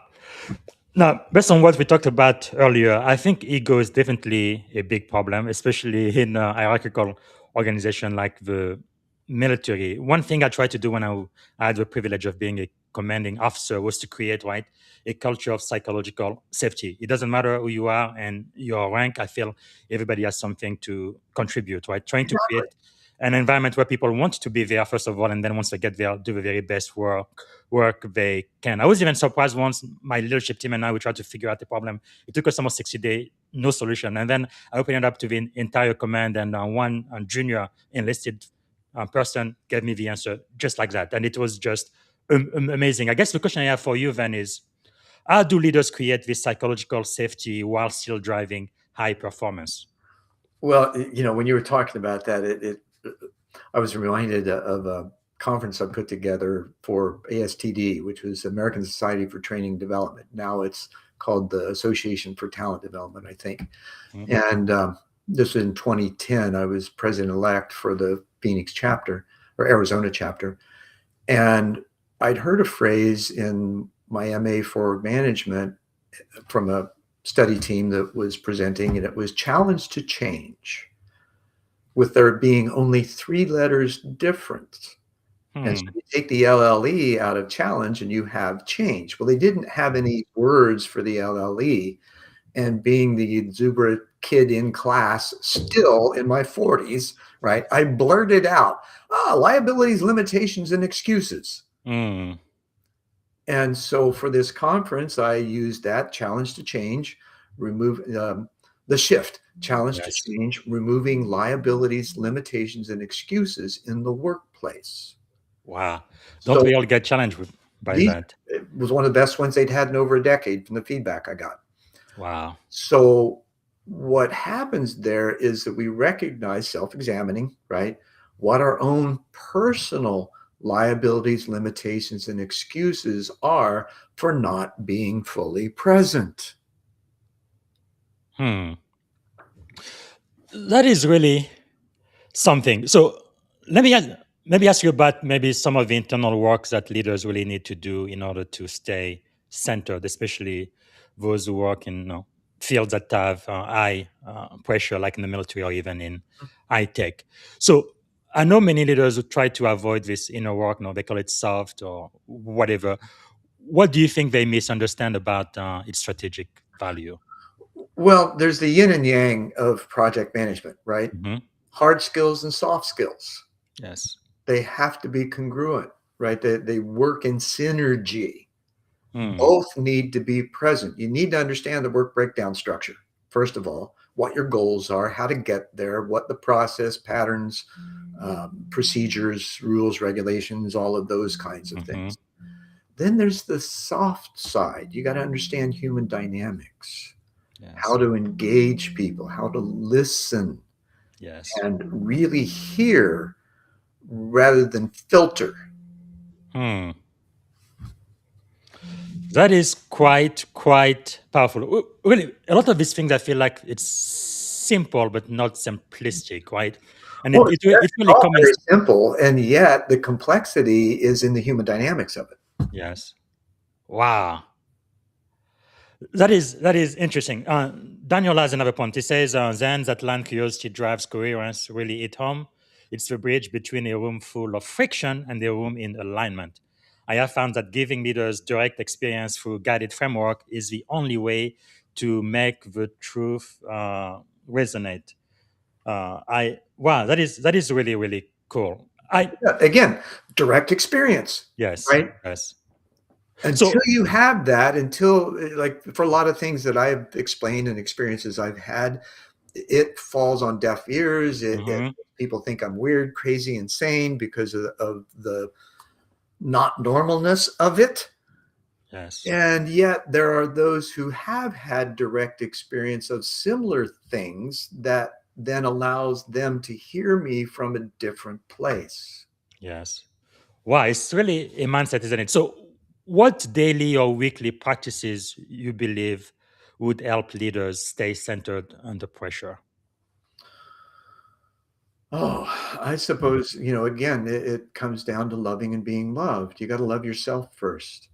Now, based on what we talked about earlier, I think ego is definitely a big problem, especially in a hierarchical organization like the military. One thing I tried to do when I had the privilege of being a commanding officer was to create, right, a culture of psychological safety. It doesn't matter who you are and your rank. I feel everybody has something to contribute, right? Trying to Exactly. create an environment where people want to be there first of all, and then once they get there, do the very best work they can. I was even surprised once my leadership team and I we tried to figure out the problem. It took us almost 60 days, no solution. And then I opened it up to the entire command, and one junior enlisted person gave me the answer just like that. And it was just amazing. I guess the question I have for you then is how do leaders create this psychological safety while still driving high performance? Well, when you were talking about that, I was reminded of a conference I put together for ASTD, which was American Society for Training and Development. Now it's called the Association for Talent Development, I think. Mm, And this was in 2010. I was president-elect for the Phoenix chapter or Arizona chapter. And I'd heard a phrase in my MA for management from a study team that was presenting, and it was challenge to change, with there being only 3 letters difference. And so hmm. you take the LLE out of challenge and you have change. Well, they didn't have any words for the LLE. And being the exuberant kid in class, still in my 40s, right, I blurted out, liabilities, limitations, and excuses. Mm, And so for this conference, I used that challenge to change, remove the shift, challenge to yes. change, removing liabilities, limitations, and excuses in the workplace. Wow. Don't So we all get challenged by these that? it was one of the best ones they'd had in over a decade from the feedback I got. Wow. So what happens there is that we recognize self-examining, right? what our own personal liabilities, limitations, and excuses are for not being fully present. That is really something. So let me maybe ask you about maybe some of the internal work that leaders really need to do in order to stay centered, especially those who work in fields that have high pressure, like in the military or even in high tech. So I know many leaders who try to avoid this inner work. They call it soft or whatever. What do you think they misunderstand about its strategic value? Well, there's the yin and yang of project management, right? Hmm. Hard skills and soft skills. Yes. They have to be congruent, right? They work in synergy. Hmm. Both need to be present. You need to understand the work breakdown structure, first of all, what your goals are, how to get there, what the process, patterns, procedures, rules, regulations, all of those kinds of Hmm. things. Then there's the soft side. You got to understand human dynamics, how Yes. to engage people, how to listen, Yes. and really hear rather than filter. Hmm. That is quite powerful. Really, a lot of these things I feel like it's simple but not simplistic, right? And Well, it it's really all comes. very simple, and yet the complexity is in the human dynamics of it. Yes. Wow. That is interesting. Daniel has another point. He says, "Zen that land curiosity drives coherence really hit home. It's the bridge between a room full of friction and a room in alignment. I have found that giving leaders direct experience through guided framework is the only way to make the truth resonate." I wow, that is really cool. I Yeah, again, direct experience, Yes, right? yes. Until So. you have that, until like for a lot of things that I've explained and experiences I've had, it falls on deaf ears. It Mhm. people think I'm weird, crazy, insane because of the not normalness of it. Yes. And yet there are those who have had direct experience of similar things that then allows them to hear me from a different place. Yes. Wow, it's really a mindset, isn't it? So, what daily or weekly practices you believe would help leaders stay centered under pressure? Oh, I suppose, again, it comes down to loving and being loved. You got to love yourself first.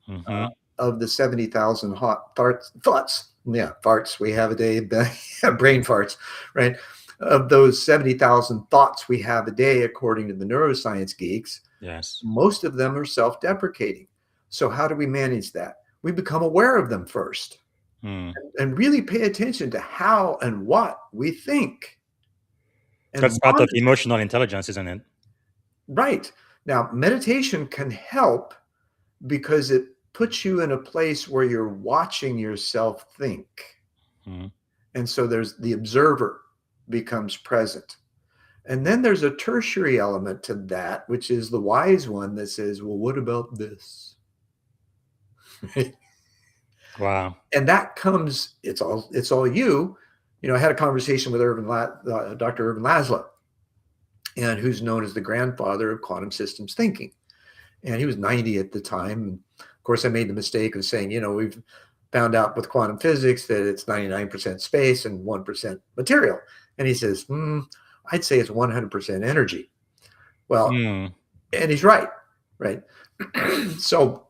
Hmm. Of the 70,000 hot farts we have a day, brain farts, right? Of those 70,000 thoughts we have a day, according to the neuroscience geeks, Yes. most of them are self deprecating. So, how do we manage that? We become aware of them first Hmm. and really pay attention to how and what we think and That's part of monitor. emotional intelligence, isn't it? Right. Now, meditation can help because it puts you in a place where you're watching yourself think. Hmm. And so there's the observer becomes present. And then there's a tertiary element to that, which is the wise one that says, well, what about this? Wow. And that comes, it's all you. I had a conversation with Dr. Irvin Laszlo, and who's known as the grandfather of quantum systems thinking. And he was 90 at the time. And of course, I made the mistake of saying, we've found out with quantum physics that it's 99% space and 1% material. And he says, I'd say it's 100% energy. Well, Hmm. and he's right, right? So,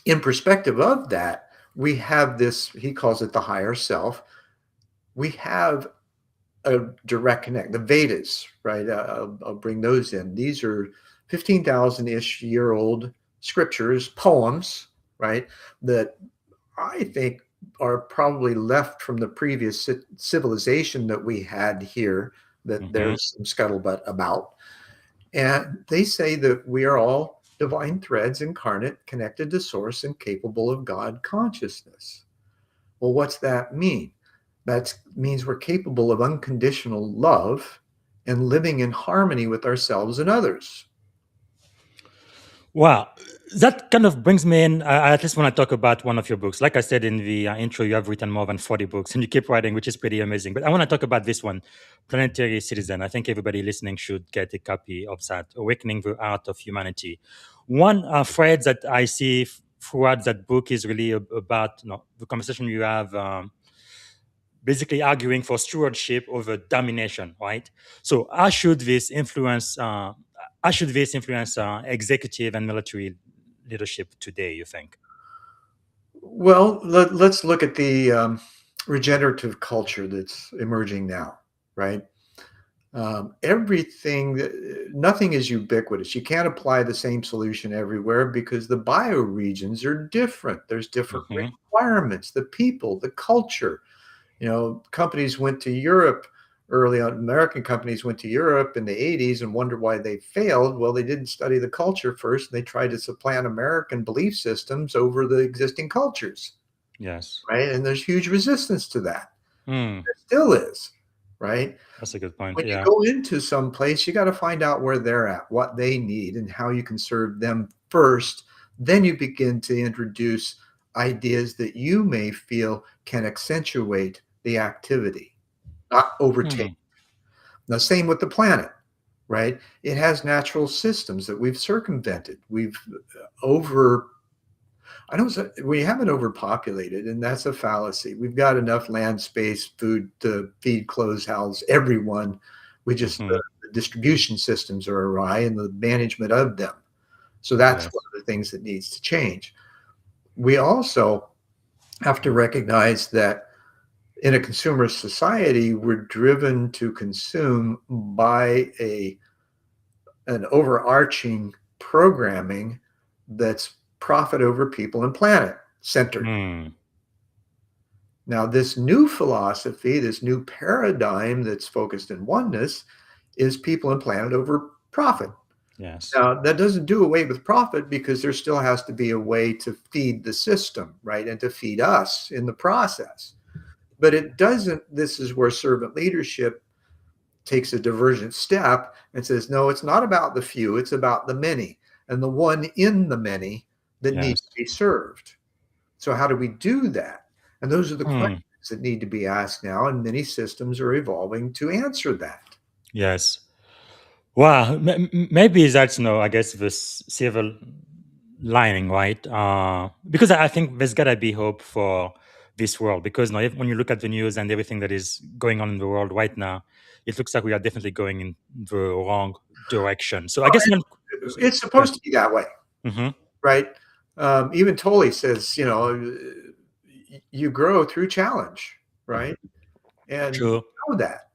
in perspective of that, we have this, he calls it the higher self. We have a direct connect. The Vedas, right? I'll bring those in. These are 15,000-ish year old scriptures, poems, right? That I think are probably left from the previous civilization that we had here, that Hmm. there's some scuttlebutt about. And they say that we are all divine threads incarnate, connected to source, and capable of God consciousness. Well, what's that mean? That means we're capable of unconditional love and living in harmony with ourselves and others. Wow. That kind of brings me in. I at least want to talk about one of your books. Like I said in the intro, you have written more than 40 books and you keep writing, which is pretty amazing. But I want to talk about this one, Planetary Citizen. I think everybody listening should get a copy of that, Awakening the Art of Humanity. One thread that I see throughout that book is really about the conversation you have, basically arguing for stewardship over domination, right? So how should this influence executive and military leadership today, you think? Well, let's look at the regenerative culture that's emerging now, right? Nothing is ubiquitous. You can't apply the same solution everywhere because the bioregions are different. There's different Hmm. requirements, the people, the culture. Companies went to Europe early on. American companies went to Europe in the 80s and wondered why they failed. Well, they didn't study the culture first. And they tried to supplant American belief systems over the existing cultures, Yes. right? And there's huge resistance to that. Hmm. There still is, right? That's a good point. When you Yeah. go into some place, you got to find out where they're at, what they need, and how you can serve them first. Then you begin to introduce ideas that you may feel can accentuate the activity, not overtake. Hmm. Now, same with the planet, right? It has natural systems that we've circumvented. We've over I don't say we haven't overpopulated, and that's a fallacy. We've got enough land, space, food to feed, clothes, house everyone. We just Hmm. the distribution systems are awry and the management of them. So that's one Yes. of the things that needs to change. We also have to recognize that in a consumer society, we're driven to consume by an overarching programming that's profit over people and planet centered. Hmm. Now, this new philosophy, this new paradigm that's focused in oneness, is people and planet over profit. Yes. Now, that doesn't do away with profit because there still has to be a way to feed the system, right? And to feed us in the process. But it doesn't, this is where servant leadership takes a divergent step and says, no, it's not about the few, it's about the many and the one in the many that need to Yes. be served. So, how do we do that? And those are the Hmm. questions that need to be asked now, and many systems are evolving to answer that. Yes. Wow. Maybe that's I guess this silver lining, right? Because I think there's gotta be hope for this world. Because when you look at the news and everything that is going on in the world right now, it looks like we are definitely going in the wrong direction. So I guess one. It's Yeah. supposed to be that way, Hmm. right? Even Tolle says, you grow through challenge, right? And we True. know that.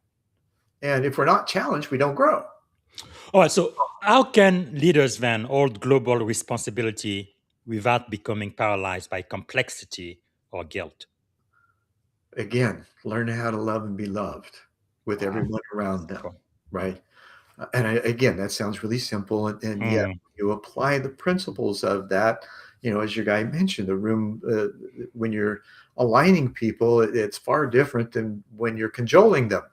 And if we're not challenged, we don't grow. All right. So how can leaders then hold global responsibility without becoming paralyzed by complexity or guilt? Again, learn how to love and be loved with Wow. everyone around them, Simple. right? Again, that sounds really simple, and yet Mm, you apply the principles of that. As your guy mentioned, the room when you're aligning people, it's far different than when you're cajoling them,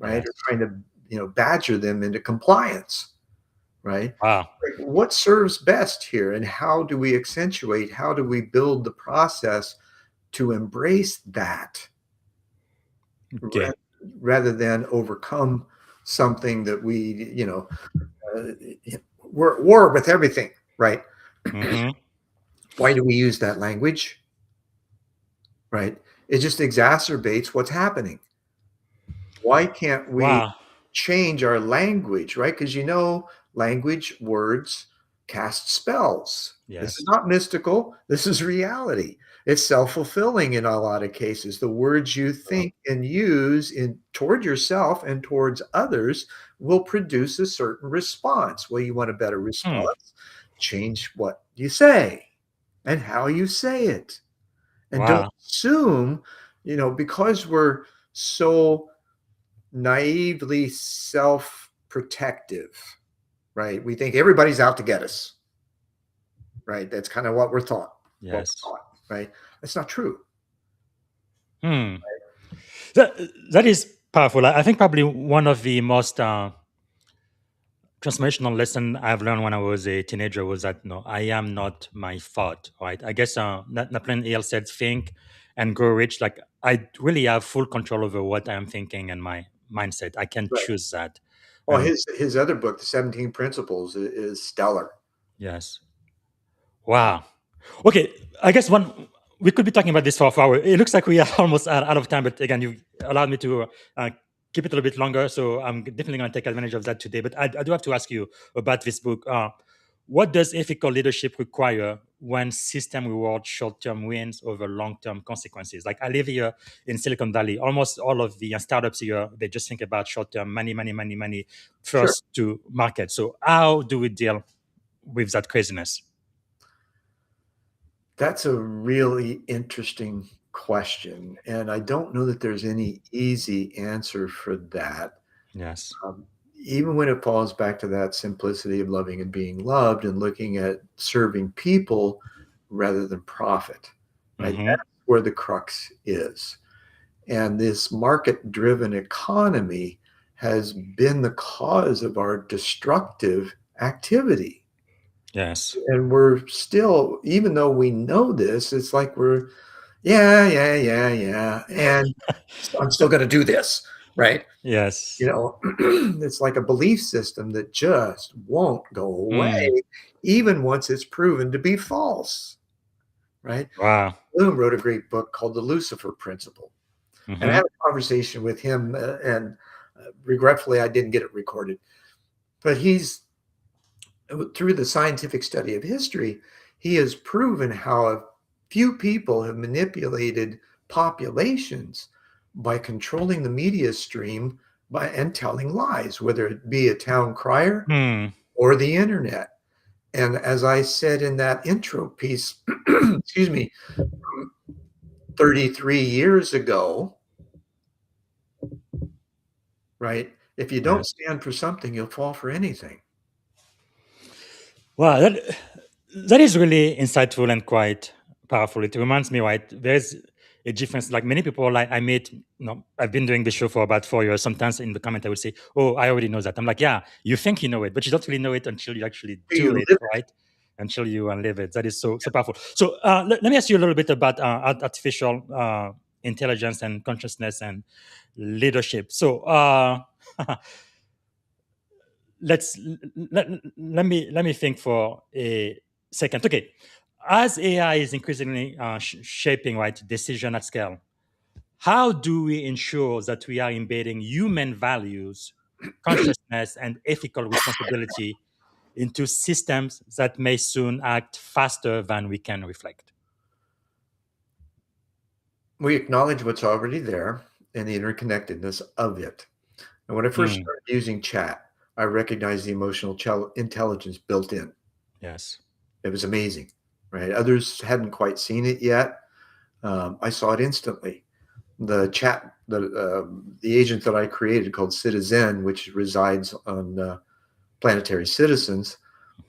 right? Or yes. trying to badger them into compliance, right? Wow. Like, what serves best here, and how do we accentuate? How do we build the process to embrace that? ra- Okay. Rather than overcome something that uh, we're at war with everything, right? Hmm. Why do we use that language, right? It just exacerbates what's happening. Why can't we Wow. change our language, right? Because language, words cast spells. This is Yes. not mystical. This is reality. It's self-fulfilling in a lot of cases. The words you True. think and use in toward yourself and towards others will produce a certain response. Well, you want a better Hmm. response? Change what you say and how you say it. And don't Wow. assume, because we're so naively self-protective, right? We think everybody's out to get us, right? That's kind of Yes. right? That's not true. Hmm. That is powerful. I think probably one of the most transformational lesson I've learned when I was a teenager was that no, I am not my thought. Right? I guess Napoleon Hill said, "Think and grow rich." Like I really have full control over what I am thinking and my mindset. I can Right. choose that. Well, And his other book, The 17 Principles, is stellar. yes, wow. Okay, I guess one we could be talking about this for an hour. It looks like we are almost out of time, but again, you allowed me to keep it a little bit longer, so I'm definitely going to take advantage of that today. But I do have to ask you about this book. What does ethical leadership require when system reward short-term wins over long-term consequences? Like I live here in Silicon Valley. Almost all of the startups here, they just think about short-term money, money, money, money Sure. first to market. So how do we deal with that craziness? That's a really interesting question. And I don't know that there's any easy answer for that. Yes. Um, Even when it falls back to that simplicity of loving and being loved and looking at serving people rather than profit, right? Mm-hmm. That's where the crux is. And this market driven economy has been the cause of our destructive activity. Yes. And we're still, even though we know this, it's like we're, yeah, yeah, yeah, yeah. And I'm still going to do this, right? Yes. You know, it's like a belief system that just won't go away, Mm. even once it's proven to be false, right? Wow. Bloom wrote a great book called The Lucifer Principle. And I Mm-hmm. had a conversation with him, and regretfully, I didn't get it recorded. But he's, through the scientific study of history, he has proven how a few people have manipulated populations by controlling the media stream and telling lies, whether it be a town crier Hmm. or the internet. And as I said in that intro piece, excuse me, 33 years ago, right? If you don't Yes. stand for something, you'll fall for anything. Wow. That is really insightful and quite powerful. It reminds me, right? There's a difference. Like many people, like I meet, I've been doing this show for about 4 years. Sometimes in the comment, I would say, "Oh, I already know that." I'm like, "Yeah, you think you know it, but you don't really know it until you actually Do do you it, live right? Until you live it." That is so powerful. So let me ask you a little bit about artificial intelligence and consciousness and leadership. So let's let me think for a second. Okay, as AI is increasingly shaping right decision at scale, how do we ensure that we are embedding human values, consciousness, and ethical responsibility into systems that may soon act faster than we can reflect? We acknowledge what's already there and the interconnectedness of it. And when I first Mm, started using chat, I recognized the emotional intelligence built in. yes. It was amazing, right? Others hadn't quite seen it yet. I saw it instantly. The chat, the agent that I created called Citizen, which resides on Planetary Citizens,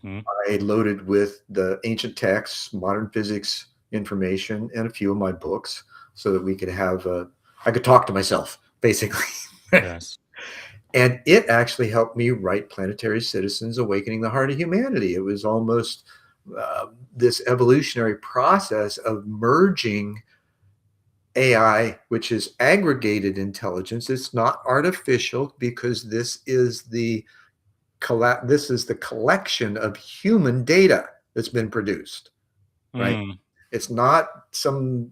Hmm. I loaded with the ancient texts, modern physics information, and a few of my books so that we could have, I could talk to myself, basically. Yes. And it actually helped me write Planetary Citizens, Awakening the Heart of Humanity. It was almost this evolutionary process of merging AI, which is aggregated intelligence. It's not artificial because this is the collection of human data that's been produced, right? Mm, It's not some,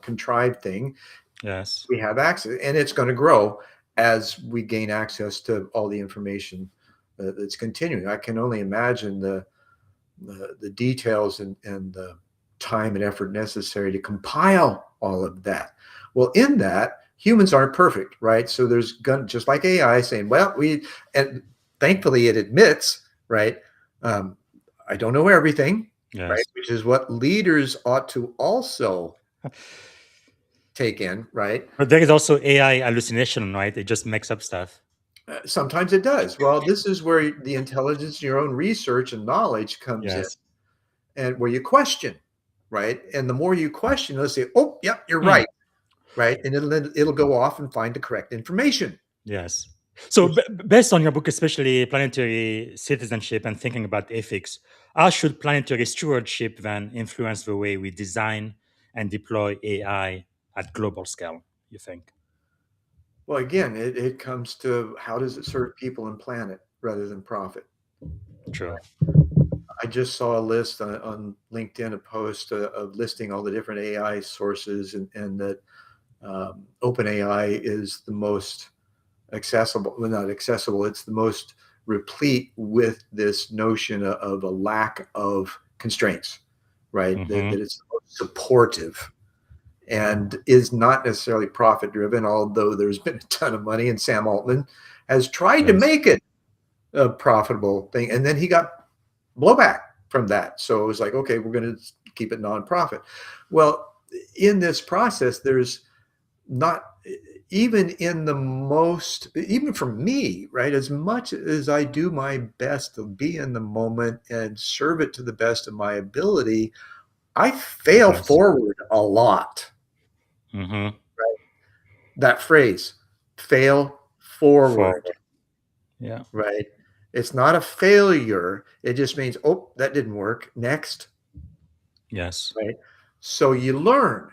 contrived thing. yes. We have access, and it's going to grow as we gain access to all the information that's continuing. I can only imagine the details and the time and effort necessary to compile all of that. Well, in that, humans aren't perfect, right? So there's going just like AI saying, well, and thankfully it admits, right? Um, I don't know everything, right? Yes. Which is what leaders ought to also take in, right? But there is also AI hallucination, right? It just makes up stuff. Sometimes it does. Well, this is where the intelligence, your own research and knowledge comes in, Yes. and where you question, right? And the more you question, let's say, oh, yeah, you're Mm, right, right? And it'll go off and find the correct information. yes. So, based on your book, especially Planetary Citizenship and Thinking about Ethics, how should planetary stewardship then influence the way we design and deploy AI at global scale, you think? Well, again, it comes to how does it serve people and planet rather than profit. True. I just saw a list on LinkedIn, a post of listing all the different AI sources, and that OpenAI is the most accessible. Well, not accessible. It's the most replete with this notion of a lack of constraints, right? That Mm-hmm. it's the most supportive and is not necessarily profit driven, although there's been a ton of money, and Sam Altman has tried to Yes. make it a profitable thing. And then he got blowback from that. So it was like, okay, we're going to keep it nonprofit. Well, in this process, there's not even in the most, even for me, right? As much as I do my best to be in the moment and serve it to the best of my ability, I fail Yes. forward a lot. Mm-hmm. That phrase, fail forward, Forward. Yeah. right? It's not a failure. It just means, oh, that didn't work. Next, Yes. right? So you learn.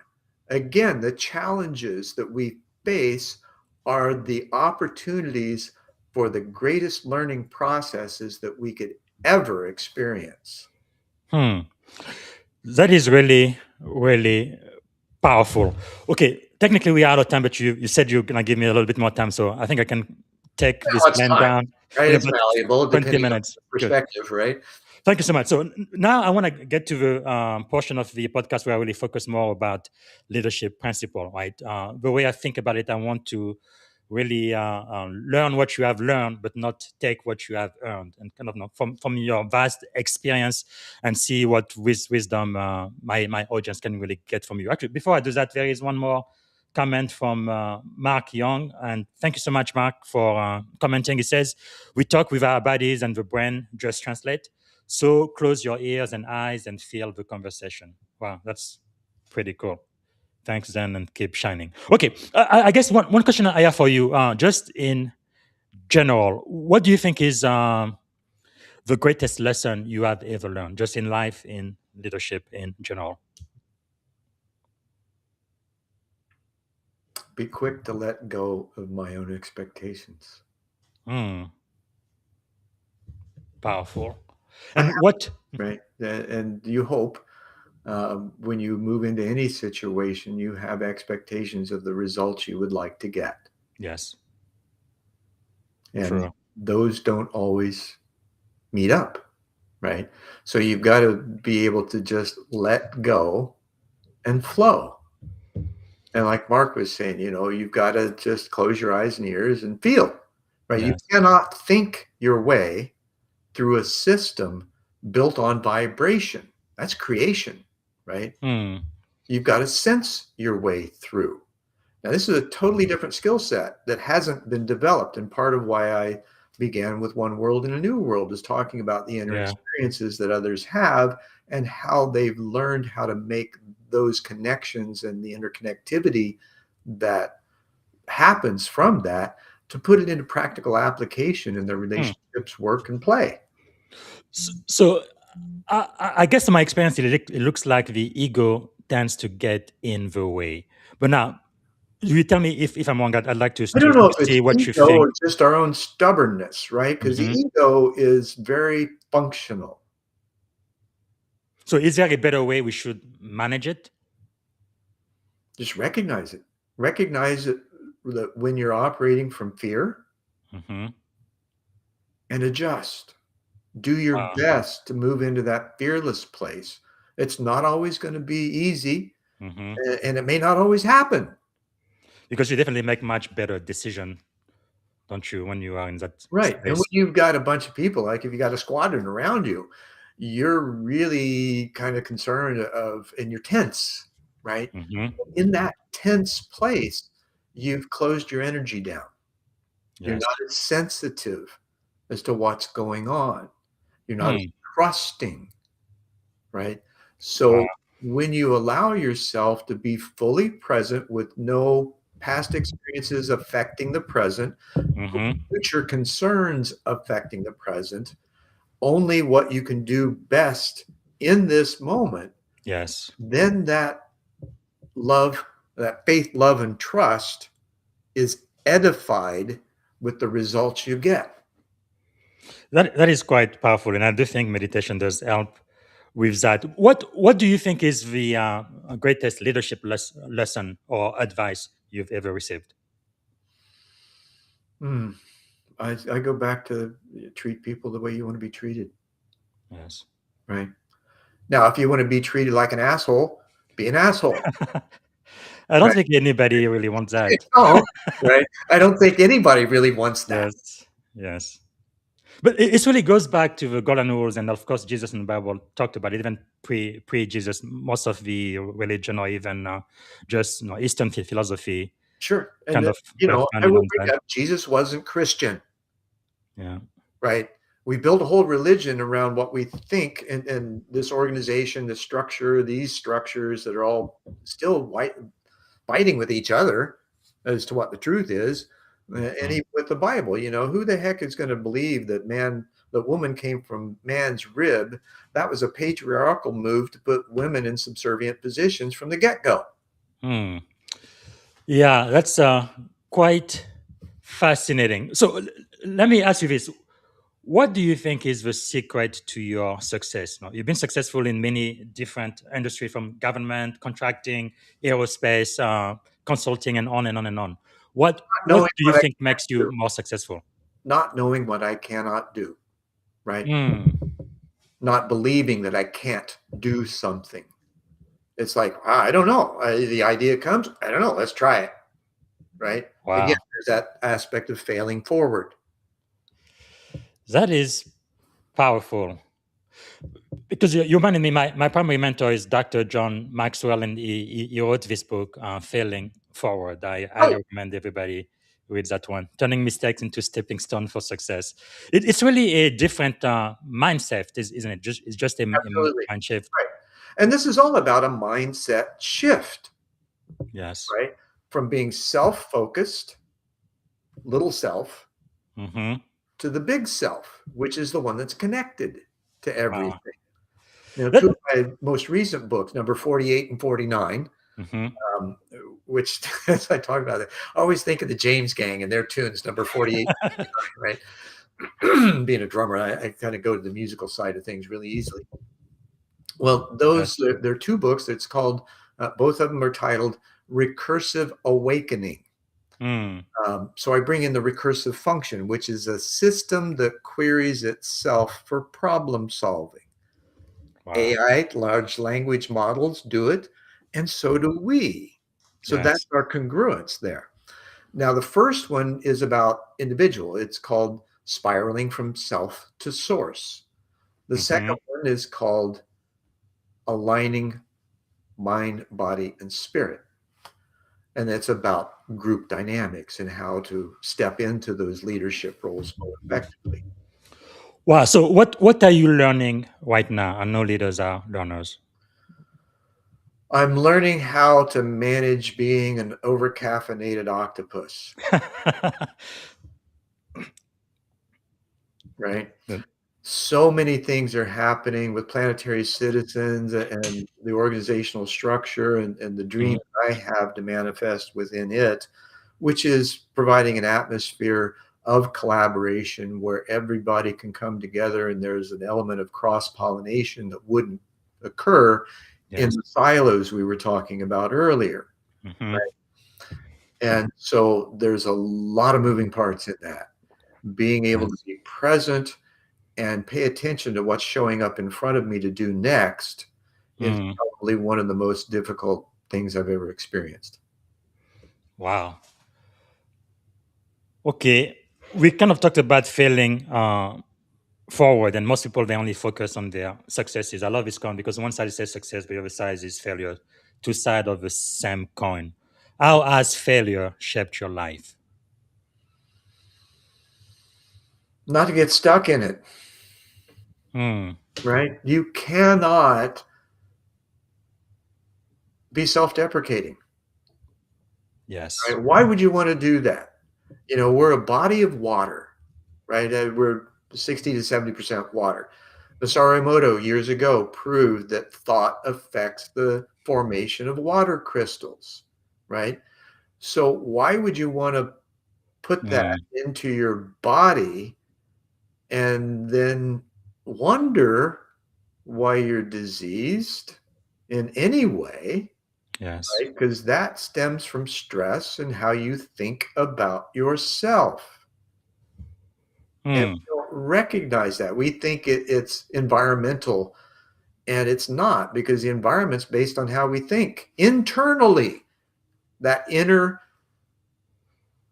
Again, the challenges that we face are the opportunities for the greatest learning processes that we could ever experience. Hmm. That is really, really powerful. Okay, technically we are out of time, but you said you're gonna give me a little bit more time, so I think I can take this Well, it's plan time, down right? in It's about malleable 20 depending on minutes. Good. perspective, right? Thank you so much. So now I want to get to the portion of the podcast where I really focus more about leadership principle, right? The way I think about it, I want to really learn what you have learned, but not take what you have earned, and kind of know from your vast experience and see what wisdom my audience can really get from you. Actually, before I do that, there is one more comment from Mark Young, and thank you so much, Mark, for commenting. He says, "We talk with our bodies, and the brain just translate. So close your ears and eyes and feel the conversation." Wow, that's pretty cool. Thanks, Zen, and keep shining. Okay, I guess one question I have for you, just in general, what do you think is the greatest lesson you have ever learned, just in life, in leadership, in general? Be quick to let go of my own expectations. Hmm, powerful. And what? Right. And you hope when you move into any situation, you have expectations of the results you would like to get. Yes, And true. those don't always meet up. Right. So you've got to be able to just let go and flow. And like Mark was saying, you've got to just close your eyes and ears and feel. Right. You Yes. cannot think your way through a system built on vibration. That's creation, right? Hmm. You've got to sense your way through. Now, this is a totally different skill set that hasn't been developed. And part of why I began with One World in a New World is talking about the inner Yeah. experiences that others have and how they've learned how to make those connections and the interconnectivity that happens from that to put it into practical application in their Hmm. relationships, work, and play. So I guess in my experience, it looks like the ego tends to get in the way. But now, you tell me if I'm wrong. I'd like to, I to, don't know to if it's see what you ego think. or just our own stubbornness, right? Because the Mhm. ego is very functional. So, is there a better way we should manage it? Just recognize it. Recognize it that when you're operating from fear Hmm. and adjust. Do your Wow. best to move into that fearless place. It's not always going to be easy, Hmm. and it may not always happen. Because you definitely make much better decision, don't you, when you are in that Right. And when space? you've got a bunch of people, like if you got a squadron around you, you're really kind of concerned of, and you're tense, right? Hmm. In that tense place, you've closed your energy down. You're Yes. not as sensitive as to what's going on. You're not as Hmm. trusting, right? Wow. So when you allow yourself to be fully present with no past experiences affecting the present, Mm-hmm. future concerns affecting the present, only what you can do best in this moment, Yes. then that love, that faith, love, and trust is edified with the results you get. That is quite powerful, and I do think meditation does help with that. What do you think is the greatest leadership lesson or advice you've ever received? Hmm. I go back to treat people the way you want to be treated, Yes. right? Now, if you want to be treated like an asshole, be an asshole, I don't right? think anybody really wants that. No, right? I don't think anybody really wants that. Yes. Yes. But it really goes back to the golden rules, and of course, Jesus in the Bible talked about it. Even pre Jesus, most of the religion or even just Eastern philosophy Sure. And, kind of were I founded will on bring that. up Jesus wasn't Christian, Yeah. right? We build a whole religion around what we think, and this organization, this structure, these structures that are all still fighting with each other as to what the truth is. And Mhm. even with the Bible, who the heck is going to believe that woman came from man's rib? That was a patriarchal move to put women in subservient positions from the get-go. Hmm. Yeah, that's quite fascinating. So let me ask you this. What do you think is the secret to your success? Now, you've been successful in many different industries, from government, contracting, aerospace, consulting, and on and on and on. Not What knowing do you what I think makes can't you do, more successful? not knowing what I cannot do, right? Hmm. Not believing that I can't do something. It's like, I don't know. The idea comes, I don't know. Let's try it, right? Again, Wow, there's that aspect of failing forward. that is powerful. Because you reminded me, my primary mentor is Dr. John Maxwell, and he wrote this book, Failing Forward. I highly Oh, recommend everybody reads that one. Turning mistakes into stepping stone for success. It's really a different mindset, isn't it? It's just a absolutely. mind shift. Right. And this is all about a mindset shift, Yes. right? From being self-focused, little self, Mm-hmm. to the big self, which is the one that's connected to Wow. everything. Two of That, my most recent books, number 48 and 49, mm-hmm. um, which, as I talk about it, I always think of the James Gang and their tunes, number 48, right? Being a drummer, I kind of go to the musical side of things really easily. Well, Yes. there are two books. It's called, both of them are titled Recursive Awakening. Mm. So I bring in the recursive function, which is a system that queries itself for problem solving. Wow. AI, large language models, do it, and so do we. So that's Yes. our congruence there. Now, the first one is about individual. It's called Spiraling from Self to Source. The Mm-hmm. second one is called Aligning Mind, Body, and Spirit. And it's about group dynamics and how to step into those leadership roles more effectively. Wow. So what are you learning right now? I know leaders are learners. I'm learning how to manage being an overcaffeinated octopus, right? So many things are happening with Planetary Citizens and the organizational structure and the dream Mhm. I have to manifest within it, which is providing an atmosphere of collaboration where everybody can come together and there's an element of cross-pollination that wouldn't occur in Yes. the silos we were talking about earlier. Mhm. And so there's a lot of moving parts in that. Being able to Yes. be present and pay attention to what's showing up in front of me to do next is Mm. probably one of the most difficult things I've ever experienced. Wow. Okay. We kind of talked about failing forward, and most people they only focus on their successes. I love this coin because one side says success, the other side is failure. Two sides of the same coin. How has failure shaped your life? Not to get stuck in it, Hmm. right? You cannot be self-deprecating. Yes. right? Why would you want to do that? We're a body of water, right? We're 60 to 70% water. Masaru Emoto years ago proved that thought affects the formation of water crystals, right? So why would you want to put that Mm, into your body and then wonder why you're diseased in any way, yes. right? Because that stems from stress and how you think about yourself. And Mm, we don't recognize that. We think it's environmental, and it's not, because the environment's based on how we think internally. That inner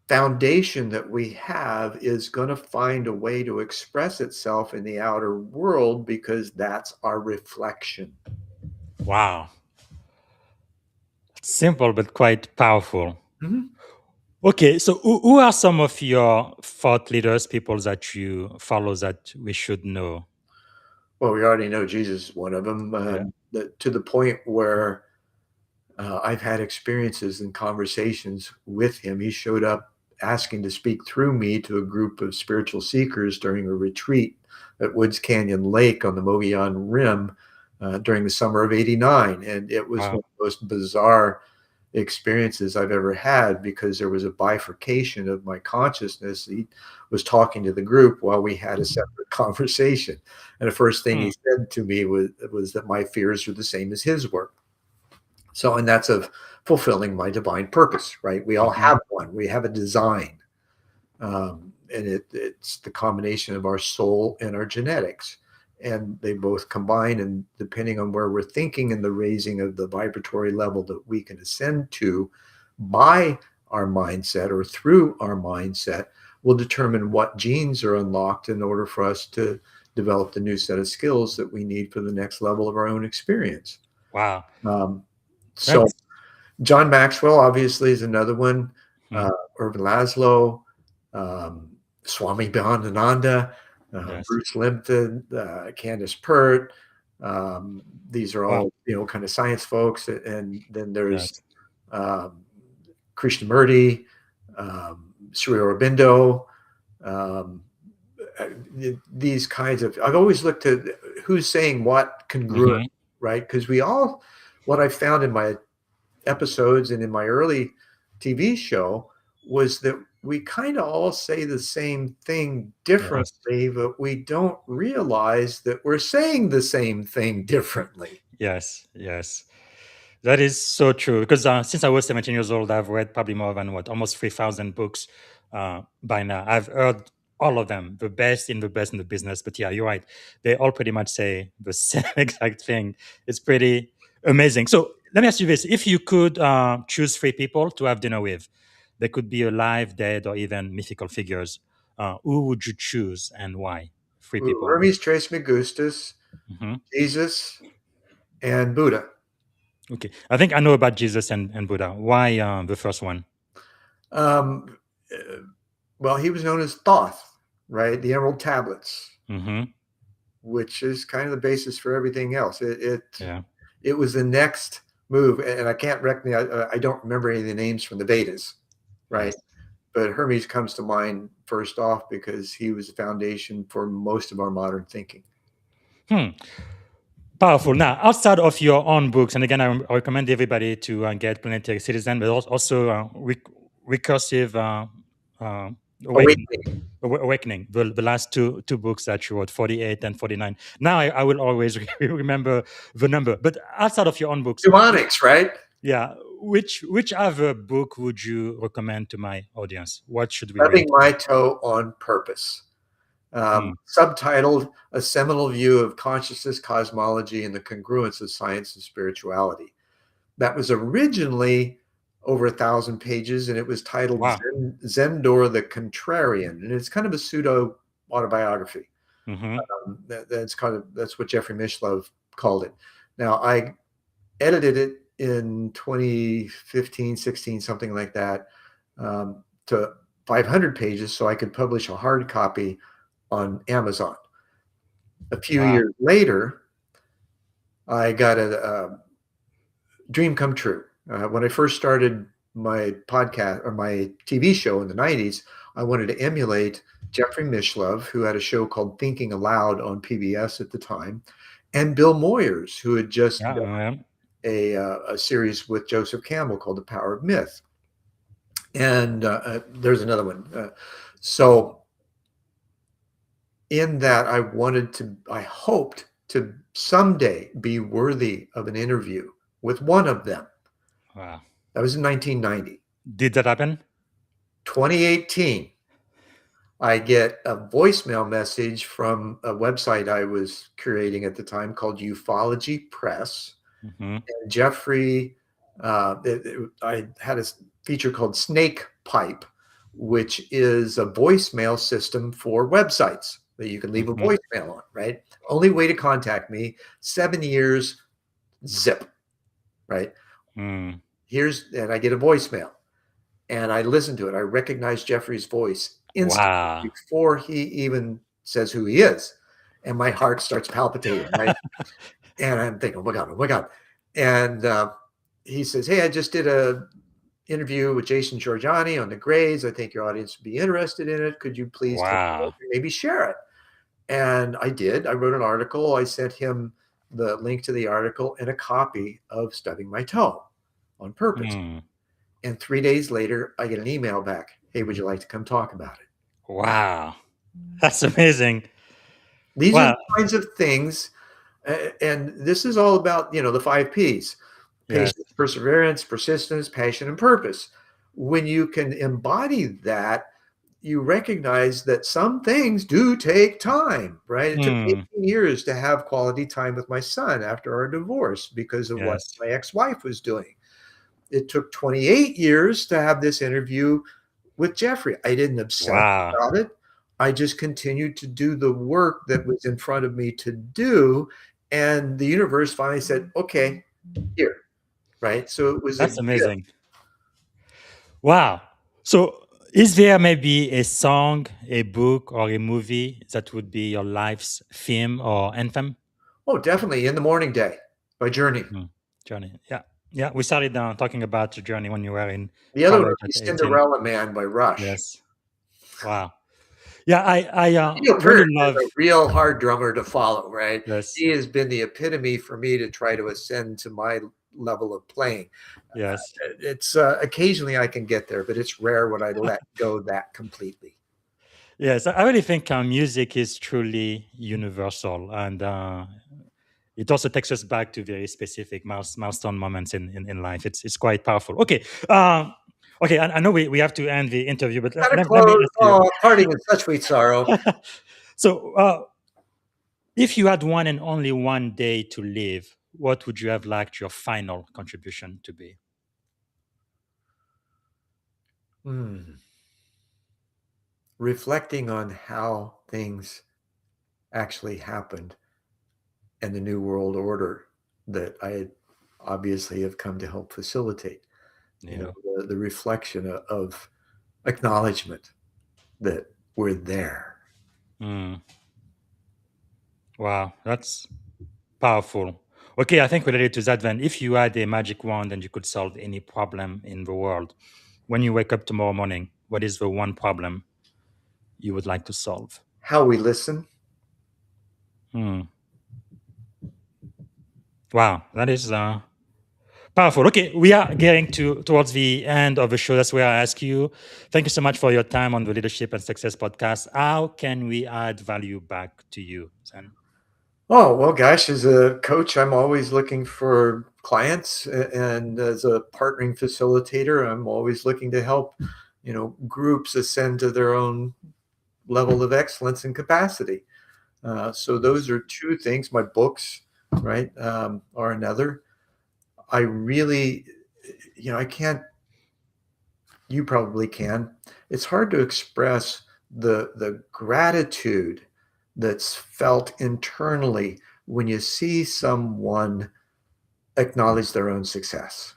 foundation that we have is going to find a way to express itself in the outer world because that's our reflection. wow. Simple but quite powerful. Mhm. Okay, so who are some of your thought leaders, people that you follow that we should know? Well, we already know Jesus is one of them, Yeah. to the point where I've had experiences and conversations with him. He showed up asking to speak through me to a group of spiritual seekers during a retreat at Woods Canyon Lake on the Mogollon Rim during the summer of '89. And it was one Wow. of the most bizarre experiences I've ever had, because there was a bifurcation of my consciousness. He was talking to the group while we had a separate conversation. And the first thing Hmm. he said to me was that my fears are the same as his were. So, and that's of fulfilling my divine purpose, right? We all Mhm. have one. We have a design, and it's the combination of our soul and our genetics, and they both combine. And depending on where we're thinking and the raising of the vibratory level that we can ascend to by our mindset or through our mindset, will determine what genes are unlocked in order for us to develop the new set of skills that we need for the next level of our own experience. Wow. Um, so That's John Maxwell obviously is another one. hmm, Irvin Laszlo, um, Swami Bhavananda, yes. Bruce Lipton, Candace Pert. Um, these are Wow. all kind of science folks, and then there's Yes. um, Krishnamurti, Sri Aurobindo. Um, uh, these kinds of, I've always looked at who's saying what congruent, Hmm. right? Because what I found in my episodes and in my early TV show was that we kind of all say the same thing Yes. differently, but we don't realize that we're saying the same thing differently. Yes. Yes. That is so true. Because since I was 17 years old, I've read probably more than almost 3,000 books by now. I've heard all of them, the best in the business. But yeah, you're right. They all pretty much say the same exact thing. It's pretty amazing. So let me ask you this. If you could choose three people to have dinner with, they could be alive, dead, or even mythical figures. Who would you choose and why? Three people. Hermes Trismegistus, Hmm. Jesus, and Buddha. Okay. I think I know about Jesus and Buddha. Why the first one? Um, uh, well, he was known as Thoth, right? The Emerald Tablets, Hmm. which is kind of the basis for everything else. Yeah. It was the next move, and I can't recognize. I don't remember any of the names from the Vedas, right? Yes. But Hermes comes to mind first off because he was the foundation for most of our modern thinking. Hmm. Powerful. Now, outside of your own books, and again, I recommend everybody to get Planetary Citizen, but also Recursive uh, Awakening. Awakening. Awakening, the last two books that you wrote, 48 and 49. Now I will always remember the number. But outside of your own books, Mnemonics, right? yeah, which other book would you recommend to my audience? What should we read? Stubbing my toe on purpose. Hmm. Subtitled A Seminal View of Consciousness, Cosmology, and the Congruence of Science and Spirituality. That was originally over 1,000 pages, and it was titled Wow. Zendor the Contrarian. And it's kind of a pseudo autobiography. Hmm. That's what Jeffrey Mishlove called it. Now, I edited it in 2015, 16, something like that, to 500 pages so I could publish a hard copy on Amazon. A few Wow. years later, I got a dream come true. When I first started my podcast or my TV show in the 90s, I wanted to emulate Jeffrey Mishlove, who had a show called Thinking Aloud on PBS at the time, and Bill Moyers, who had just Yeah. done a series with Joseph Campbell called The Power of Myth. And there's another one. So in that, I hoped to someday be worthy of an interview with one of them. Wow. That was in 1990. Did that happen? 2018, I get a voicemail message from a website I was creating at the time called Ufology Press. Mm-hmm. And Jeffrey, I had a feature called Snake Pipe, which is a voicemail system for websites that you can leave a Mm-hmm. voicemail on, right? Only way to contact me, 7 years, zip, right? Mm. And I get a voicemail and I listen to it. I recognize Jeffrey's voice instantly Wow. before he even says who he is. And my heart starts palpitating, right? And I'm thinking, oh my God. And he says, hey, I just did a interview with Jason Giorgiani on the grades. I think your audience would be interested in it. Could you please take a look Wow. and maybe share it? And I did. I wrote an article. I sent him the link to the article and a copy of Stubbing My Toe on purpose. Mm. And 3 days later, I get an email back. Hey, would you like to come talk about it? Wow. That's amazing. These are Wow. the kinds of things. And this is all about, the 5 Ps: Yes. patience, perseverance, persistence, passion, and purpose. When you can embody that, you recognize that some things do take time, right? It took Mm. 18 years to have quality time with my son after our divorce because of what Yes. my ex-wife was doing. It took 28 years to have this interview with Jeffrey. I didn't obsess Wow. about it. I just continued to do the work that was in front of me to do. And the universe finally said, okay, here, right? So it was a That's gift. amazing. Wow. So, is there maybe a song, a book, or a movie that would be your life's theme or anthem? Oh, definitely. In the Morning Day by Journey. Mm. Journey. Yeah. Yeah. We started talking about the journey when you were in The other one college would be at 18. Cinderella Man by Rush. Yes. Wow. Yeah. I Neil really Peart is love. a real hard drummer to follow, right? Yes. He has been the epitome for me to try to ascend to my level of playing. Yes. It's occasionally I can get there, but it's rare when I let go that completely. Yes. I really think music is truly universal. And it also takes us back to very specific milestone moments in life. It's quite powerful. Okay. Okay. I know we have to end the interview, but Gotta let me close. ask you. Oh, parting in such sweet sorrow. So, if you had one and only one day to live, what would you have liked your final contribution to be? Reflecting on how things actually happened and the new world order that I obviously have come to help facilitate. Yeah. The reflection of acknowledgement that we're there. Mm. Wow, that's powerful. Okay, I think related to that, then, if you had a magic wand and you could solve any problem in the world, when you wake up tomorrow morning, what is the one problem you would like to solve? How we listen. Hmm. Wow, that is powerful. Okay, we are getting towards the end of the show. That's where I ask you. Thank you so much for your time on the Leadership and Success podcast. How can we add value back to you, Zen? Oh, well, gosh, as a coach, I'm always looking for clients. And as a partnering facilitator, I'm always looking to help, groups ascend to their own level of excellence and capacity. So those are two things. My books, right, are another. I really, I can't, you probably can. It's hard to express the gratitude that's felt internally when you see someone acknowledge their own success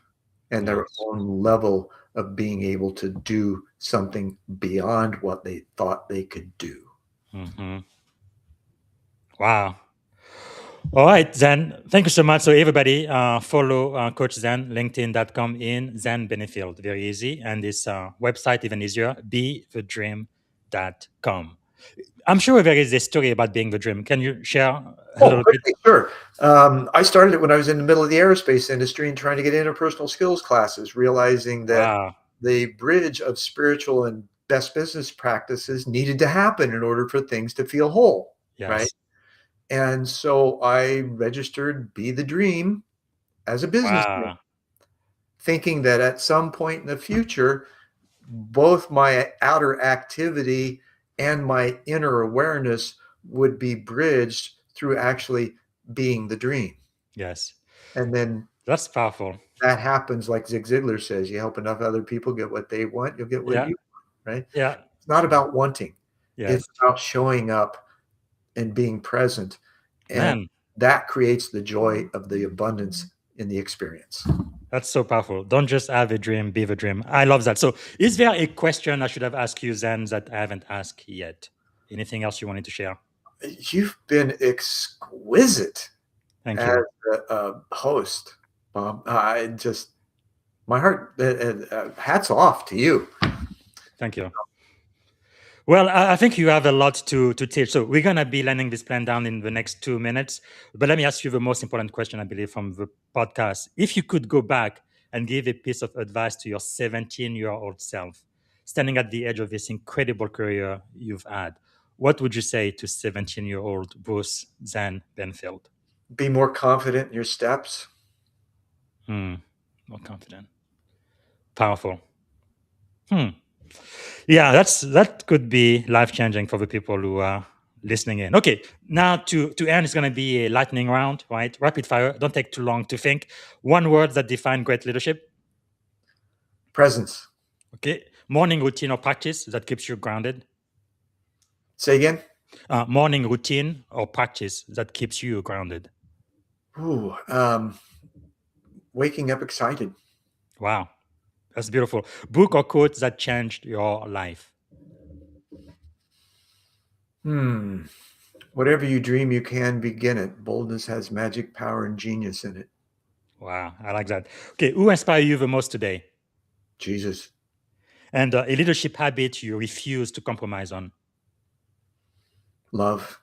and their Yes. own level of being able to do something beyond what they thought they could do. Mm-hmm. Wow. All right, Zen. Thank you so much. So everybody, follow Coach Zen, LinkedIn.com in Zen Benefiel. Very easy. And this website even easier, bethedream.com. I'm sure there is a story about being the dream. Can you share a Oh, little bit? quickly, sure. I started it when I was in the middle of the aerospace industry and trying to get interpersonal skills classes, realizing that Wow. the bridge of spiritual and best business practices needed to happen in order for things to feel whole, right? Yes. And so I registered Be the Dream as a business name, Wow. thinking that at some point in the future, both my outer activity and my inner awareness would be bridged through actually being the dream. Yes. And then That's powerful. that happens, like Zig Ziglar says, you help enough other people get what they want, you'll get what Yeah. you want, right? Yeah. It's not about wanting. It's Yes. about showing up and being present. And Man, that creates the joy of the abundance in the experience. that's so powerful. Don't just have a dream, be the dream. I love that. So, is there a question I should have asked you, Zen, that I haven't asked yet? Anything else you wanted to share? You've been exquisite Thank as you. a host, Bob. I just, my heart, hats off to you. Thank you. Well, I think you have a lot to teach. So we're gonna be landing this plan down in the next 2 minutes. But let me ask you the most important question, I believe, from the podcast. If you could go back and give a piece of advice to your 17-year-old self, standing at the edge of this incredible career you've had, what would you say to 17-year-old Bruce Zen Benfield? Be more confident in your steps. More confident, powerful. Yeah, that could be life changing for the people who are listening in. Okay, now to end, it's going to be a lightning round, right? Rapid fire. Don't take too long to think. One word that define great leadership. Presence. Okay, morning routine or practice that keeps you grounded. Say again. Morning routine or practice that keeps you grounded. Ooh, waking up excited. Wow, that's beautiful. Book or quote that changed your life. Whatever you dream, you can begin it. Boldness has magic, power, and genius in it. Wow, I like that. Okay, who inspired you the most today? Jesus. And a leadership habit you refuse to compromise on. Love.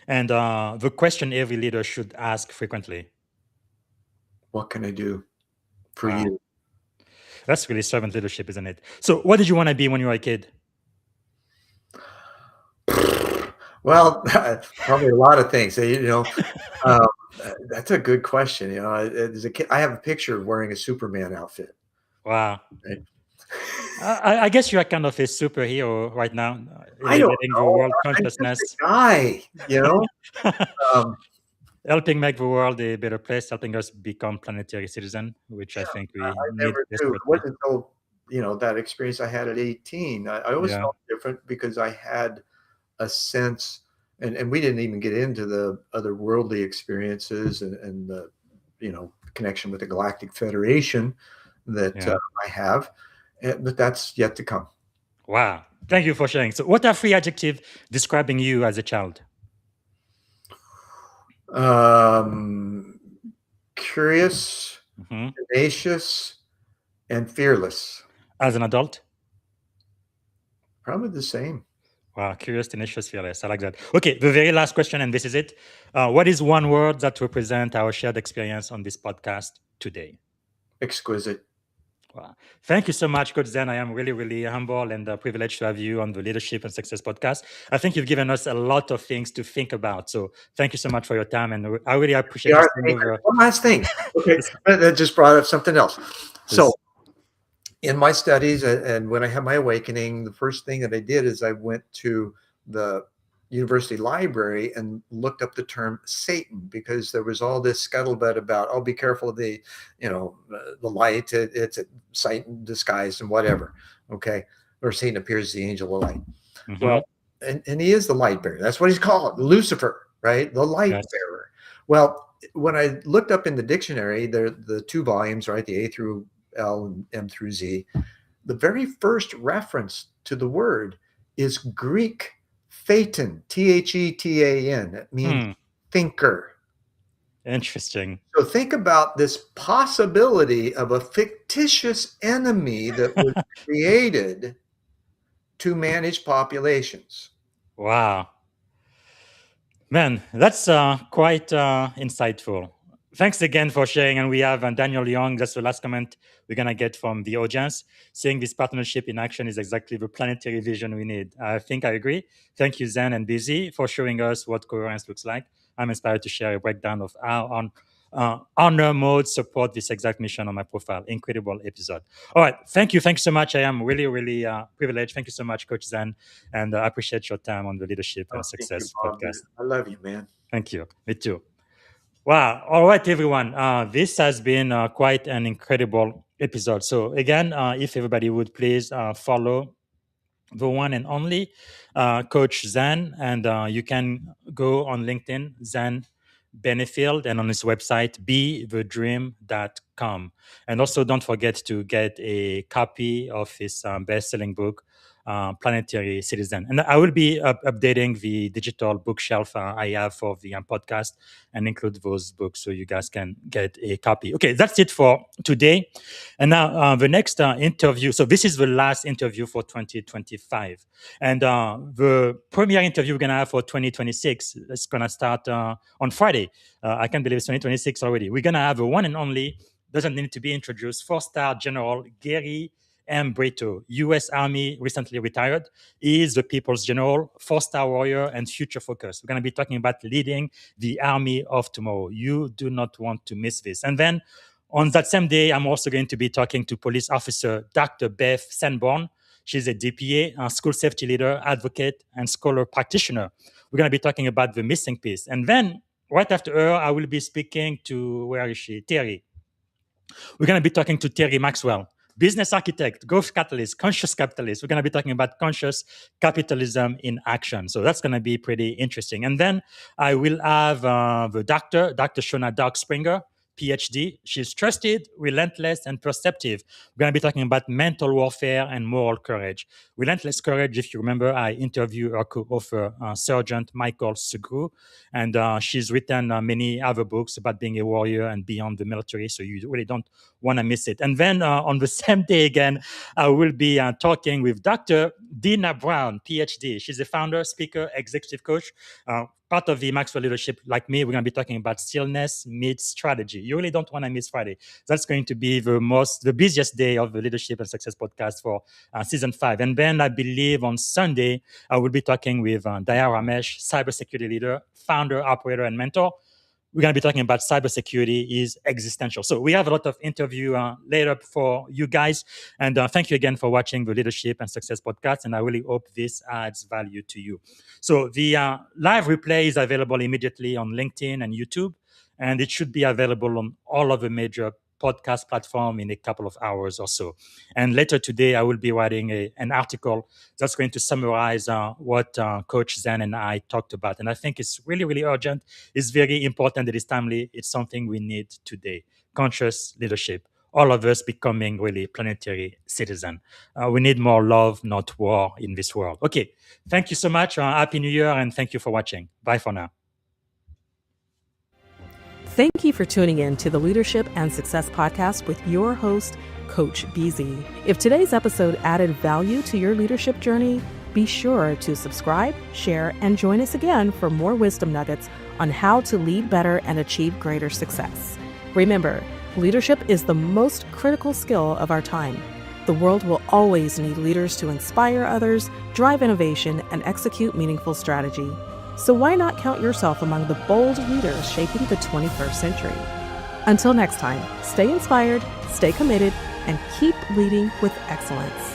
And the question every leader should ask frequently. What can I do for Wow. you? That's really servant leadership, isn't it? So, what did you want to be when you were a kid? Well, probably a lot of things. Um, that's a good question. As a kid, I have a picture of wearing a Superman outfit. Wow. Right? I guess you are kind of a superhero right now, I don't elevating the know. world I'm just consciousness, a guy, Um, helping make the world a better place, helping us become planetary citizen, which I think I we need never knew. It desperately. wasn't until that experience I had at 18. I always Yeah, felt different because I had a sense, and we didn't even get into the other worldly experiences and the connection with the Galactic Federation that yeah. I have, but that's yet to come. Wow. Thank you for sharing. So, what are three adjectives describing you as a child? Curious, Hmm. tenacious, and fearless. As an adult? Probably the same. Wow, curious, tenacious, fearless. I like that. Okay, the very last question, and this is it. What is one word that represents our shared experience on this podcast today? Exquisite. Wow. Thank you so much, Coach Zen. I am really, really humble and privileged to have you on the Leadership and Success podcast. I think you've given us a lot of things to think about. So thank you so much for your time. And I really appreciate you staying over. One last thing. Okay, that just brought up something else. So, in my studies and when I had my awakening, the first thing that I did is I went to the university library and looked up the term Satan, because there was all this scuttlebutt about, oh, be careful of the light. It's a Satan disguised and whatever. Okay. Or Satan appears as the angel of light. Mhm. Well, and he is the light bearer. That's what he's called. Lucifer, right? The light Yes. bearer. Well, when I looked up in the dictionary, the two volumes, right? The A through L and M through Z. The very first reference to the word is Greek thetan, Thetan. It means thinker. Interesting. So think about this possibility of a fictitious enemy that was created to manage populations. Wow. Man, that's quite insightful. Thanks again for sharing. And we have Daniel Young. That's the last comment we're going to get from the audience. Seeing this partnership in action is exactly the planetary vision we need. I think I agree. Thank you, Zen and Busy, for showing us what coherence looks like. I'm inspired to share a breakdown of how on honor mode support this exact mission on my profile. Incredible episode. All right. Thank you. Thank you so much. I am really, really privileged. Thank you so much, Coach Zen. And I appreciate your time on the Leadership and Thank you, Success Bob. podcast. I love you, man. Thank you. Me too. Wow. All right, everyone. This has been quite an incredible episode. So, again, if everybody would please follow the one and only Coach Zen, and you can go on LinkedIn, Zen Benefiel, and on his website, bethedream.com. And also, don't forget to get a copy of his best-selling book, Planetary Citizen. And I will be updating the digital bookshelf I have for the podcast and include those books so you guys can get a copy. Okay, that's it for today. And now the next interview. So this is the last interview for 2025. And the premiere interview we're going to have for 2026 is going to start on Friday. I can't believe it's 2026 already. We're going to have a one and only, doesn't need to be introduced, 4-star General Gary M. Brito, U.S. Army, recently retired. He is the People's General, 4-star warrior, and future focus. We're going to be talking about leading the Army of tomorrow. You do not want to miss this. And then on that same day, I'm also going to be talking to police officer Dr. Beth Sanborn. She's a DPA, a school safety leader, advocate, and scholar practitioner. We're going to be talking about the missing piece. And then right after her, I will be speaking to, where is she? Terry. We're going to be talking to Terry Maxwell, business architect, growth catalyst, conscious capitalist. We're going to be talking about conscious capitalism in action. So that's going to be pretty interesting. And then I will have the Dr. Shona Dark Springer, PhD. She's trusted, relentless, and perceptive. We're going to be talking about mental warfare and moral courage. Relentless courage, if you remember, I interviewed her co-author, Sergeant Michael Segru, and she's written many other books about being a warrior and beyond the military, so you really don't want to miss it. And then on the same day again, I will be talking with Dr. Dina Brown, PhD. She's a founder, speaker, executive coach, part of the Maxwell Leadership. Like me, we're going to be talking about stillness meets strategy. You really don't want to miss Friday. That's going to be the busiest day of the Leadership and Success podcast for season 5. And then I believe on Sunday, I will be talking with Daya Ramesh, cybersecurity leader, founder, operator, and mentor. We're going to be talking about cybersecurity is existential. So we have a lot of interview later for you guys. And thank you again for watching the Leadership and Success podcast. And I really hope this adds value to you. So the live replay is available immediately on LinkedIn and YouTube. And it should be available on all of the major podcast platform in a couple of hours or so. And later today, I will be writing an article that's going to summarize what Coach Zen and I talked about. And I think it's really, really urgent. It's very important. It is timely. It's something we need today. Conscious leadership. All of us becoming really planetary citizen. We need more love, not war in this world. Okay. Thank you so much. Happy New Year. And thank you for watching. Bye for now. Thank you for tuning in to the Leadership and Success Podcast with your host, Coach BZ. If today's episode added value to your leadership journey, be sure to subscribe, share, and join us again for more wisdom nuggets on how to lead better and achieve greater success. Remember, leadership is the most critical skill of our time. The world will always need leaders to inspire others, drive innovation, and execute meaningful strategy. So why not count yourself among the bold leaders shaping the 21st century? Until next time, stay inspired, stay committed, and keep leading with excellence.